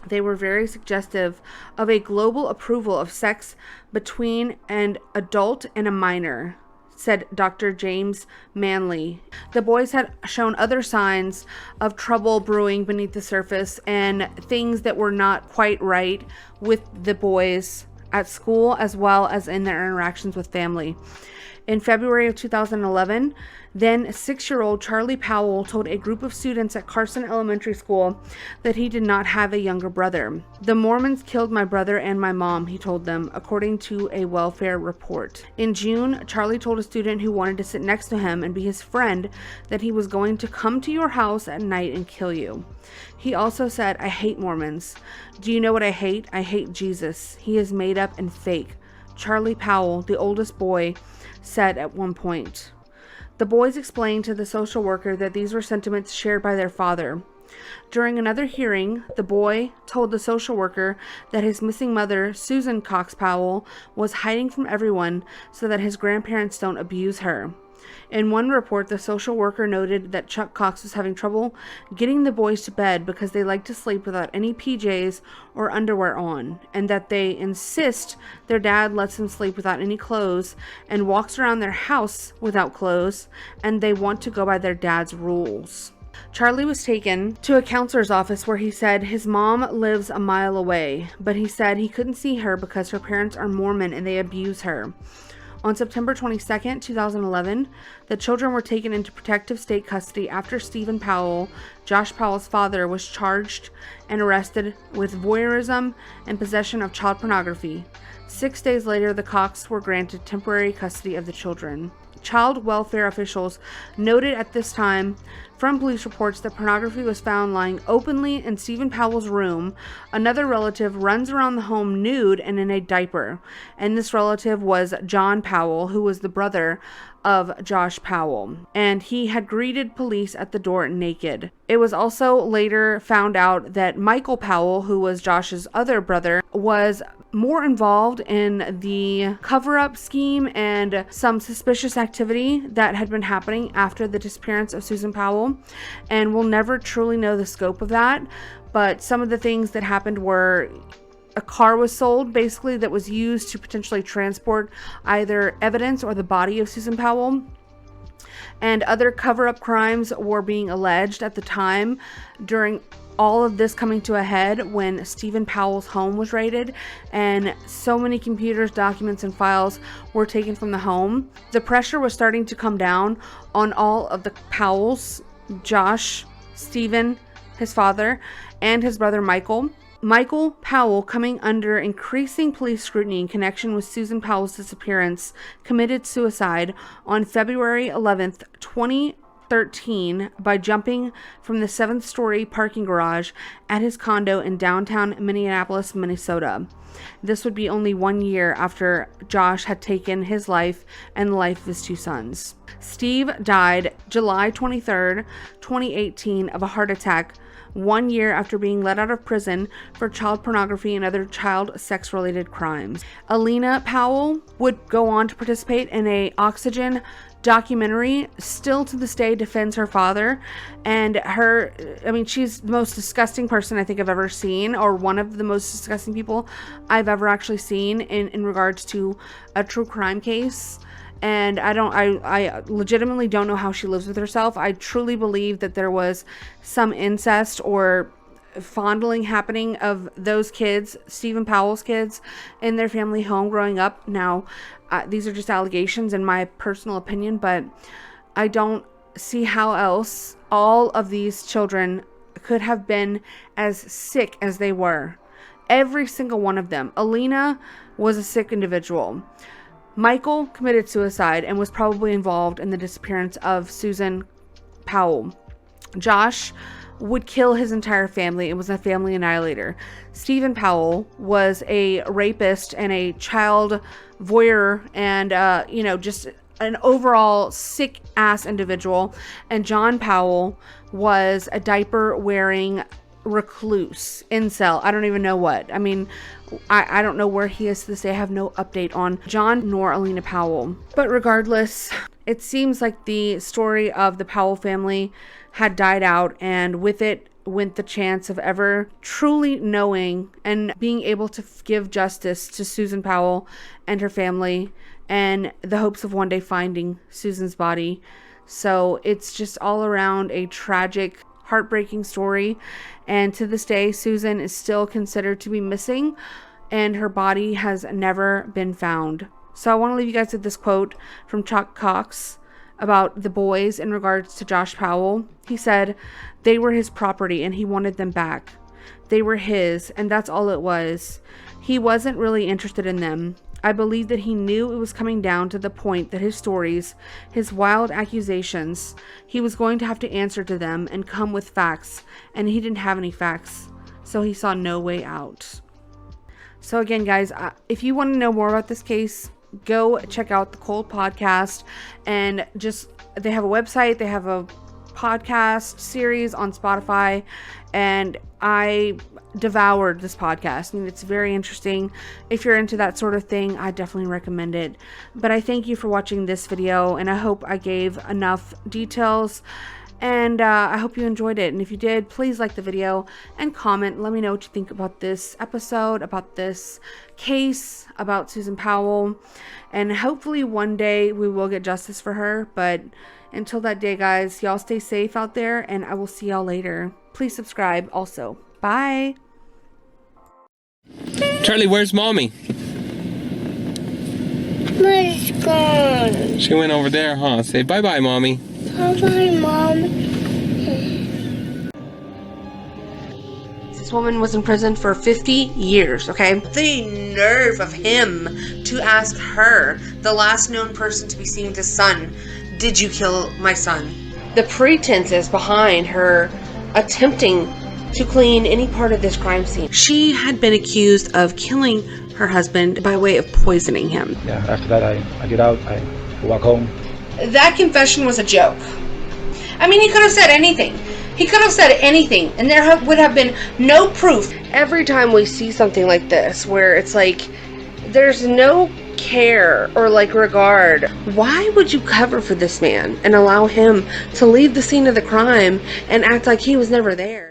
they were very suggestive of a global approval of sex between an adult and a minor. said Dr. James Manley. The boys had shown other signs of trouble brewing beneath the surface and things that were not quite right with the boys at school as well as in their interactions with family. In February of 2011, then 6-year-old Charlie Powell told a group of students at Carson Elementary School that he did not have a younger brother. The Mormons killed my brother and my mom, he told them, according to a welfare report. In June, Charlie told a student who wanted to sit next to him and be his friend that he was going to come to your house at night and kill you. He also said, I hate Mormons. Do you know what I hate? I hate Jesus. He is made up and fake. Charlie Powell, the oldest boy, said at one point. The boys explained to the social worker that these were sentiments shared by their father. During another hearing, the boy told the social worker that his missing mother, Susan Cox Powell, was hiding from everyone so that his grandparents don't abuse her. In one report, the social worker noted that Chuck Cox was having trouble getting the boys to bed because they like to sleep without any PJs or underwear on, and that they insist their dad lets them sleep without any clothes and walks around their house without clothes, and they want to go by their dad's rules. Charlie was taken to a counselor's office where he said his mom lives a mile away, but he said he couldn't see her because her parents are Mormon and they abuse her. On September 22, 2011, the children were taken into protective state custody after Stephen Powell, Josh Powell's father, was charged and arrested with voyeurism and possession of child pornography. 6 days later, the Cox were granted temporary custody of the children. Child welfare officials noted at this time from police reports that pornography was found lying openly in Stephen Powell's room. Another relative runs around the home nude and in a diaper, and this relative was John Powell, who was the brother of Josh Powell, and he had greeted police at the door naked. It was also later found out that Michael Powell, who was Josh's other brother, was more involved in the cover-up scheme and some suspicious activity that had been happening after the disappearance of Susan Powell, and we'll never truly know the scope of that, but some of the things that happened were a car was sold basically that was used to potentially transport either evidence or the body of Susan Powell, and other cover-up crimes were being alleged at the time during all of this coming to a head when Stephen Powell's home was raided and so many computers, documents, and files were taken from the home. The pressure was starting to come down on all of the Powells, Josh, Stephen, his father, and his brother Michael. Michael Powell, coming under increasing police scrutiny in connection with Susan Powell's disappearance, committed suicide on February 11th, 2013 by jumping from the 7th-story parking garage at his condo in downtown Minneapolis, Minnesota. This would be only 1 year after Josh had taken his life and the life of his 2 sons. Steve died July 23rd, 2018 of a heart attack 1 year after being let out of prison for child pornography and other child sex-related crimes. Alina Powell would go on to participate in a Oxygen documentary, still to this day defends her father, and she's the most disgusting person I think I've ever seen, or one of the most disgusting people I've ever actually seen in regards to a true crime case. And I legitimately don't know how she lives with herself. I truly believe that there was some incest or fondling happening of those kids, Stephen Powell's kids, in their family home growing up. Now, these are just allegations in my personal opinion, but I don't see how else all of these children could have been as sick as they were. Every single one of them. Alina was a sick individual. Michael committed suicide and was probably involved in the disappearance of Susan Powell. Josh would kill his entire family and was a family annihilator. Stephen Powell was a rapist and a child voyeur and, just an overall sick ass individual. And John Powell was a diaper wearing recluse, incel, I don't even know what. I don't know where he is to this day. I have no update on John nor Alina Powell. But regardless, it seems like the story of the Powell family had died out, and with it went the chance of ever truly knowing and being able to give justice to Susan Powell and her family and the hopes of one day finding Susan's body. So it's just all around a tragic, heartbreaking story. And to this day, Susan is still considered to be missing, and her body has never been found. So I want to leave you guys with this quote from Chuck Cox about the boys in regards to Josh Powell. He said, "They were his property and he wanted them back. They were his, and that's all it was. He wasn't really interested in them. I believe that he knew it was coming down to the point that his stories, his wild accusations, he was going to have to answer to them and come with facts, and he didn't have any facts, so he saw no way out." So again, guys, if you want to know more about this case, go check out the Cold podcast, and they have a website, they have a podcast series on Spotify, and I devoured this podcast. I mean, it's very interesting. If you're into that sort of thing, I definitely recommend it. But I thank you for watching this video, and I hope I gave enough details, and I hope you enjoyed it. And if you did, please like the video and comment. Let me know what you think about this episode, about this case, about Susan Powell. And hopefully one day we will get justice for her. But until that day, guys, y'all stay safe out there, and I will see y'all later. Please subscribe also. Bye. Charlie, where's Mommy? Mom's gone. She went over there, huh? Say bye-bye, Mommy. Bye-bye, Mom. This woman was in prison for 50 years, okay? The nerve of him to ask her, the last known person to be seen with his son, "Did you kill my son?" The pretenses behind her attempting to clean any part of this crime scene. She had been accused of killing her husband by way of poisoning him. Yeah, after that I get out, I walk home. That confession was a joke. I mean, he could have said anything. He could have said anything, and there would have been no proof. Every time we see something like this, where it's like, there's no care or like regard, why would you cover for this man and allow him to leave the scene of the crime and act like he was never there?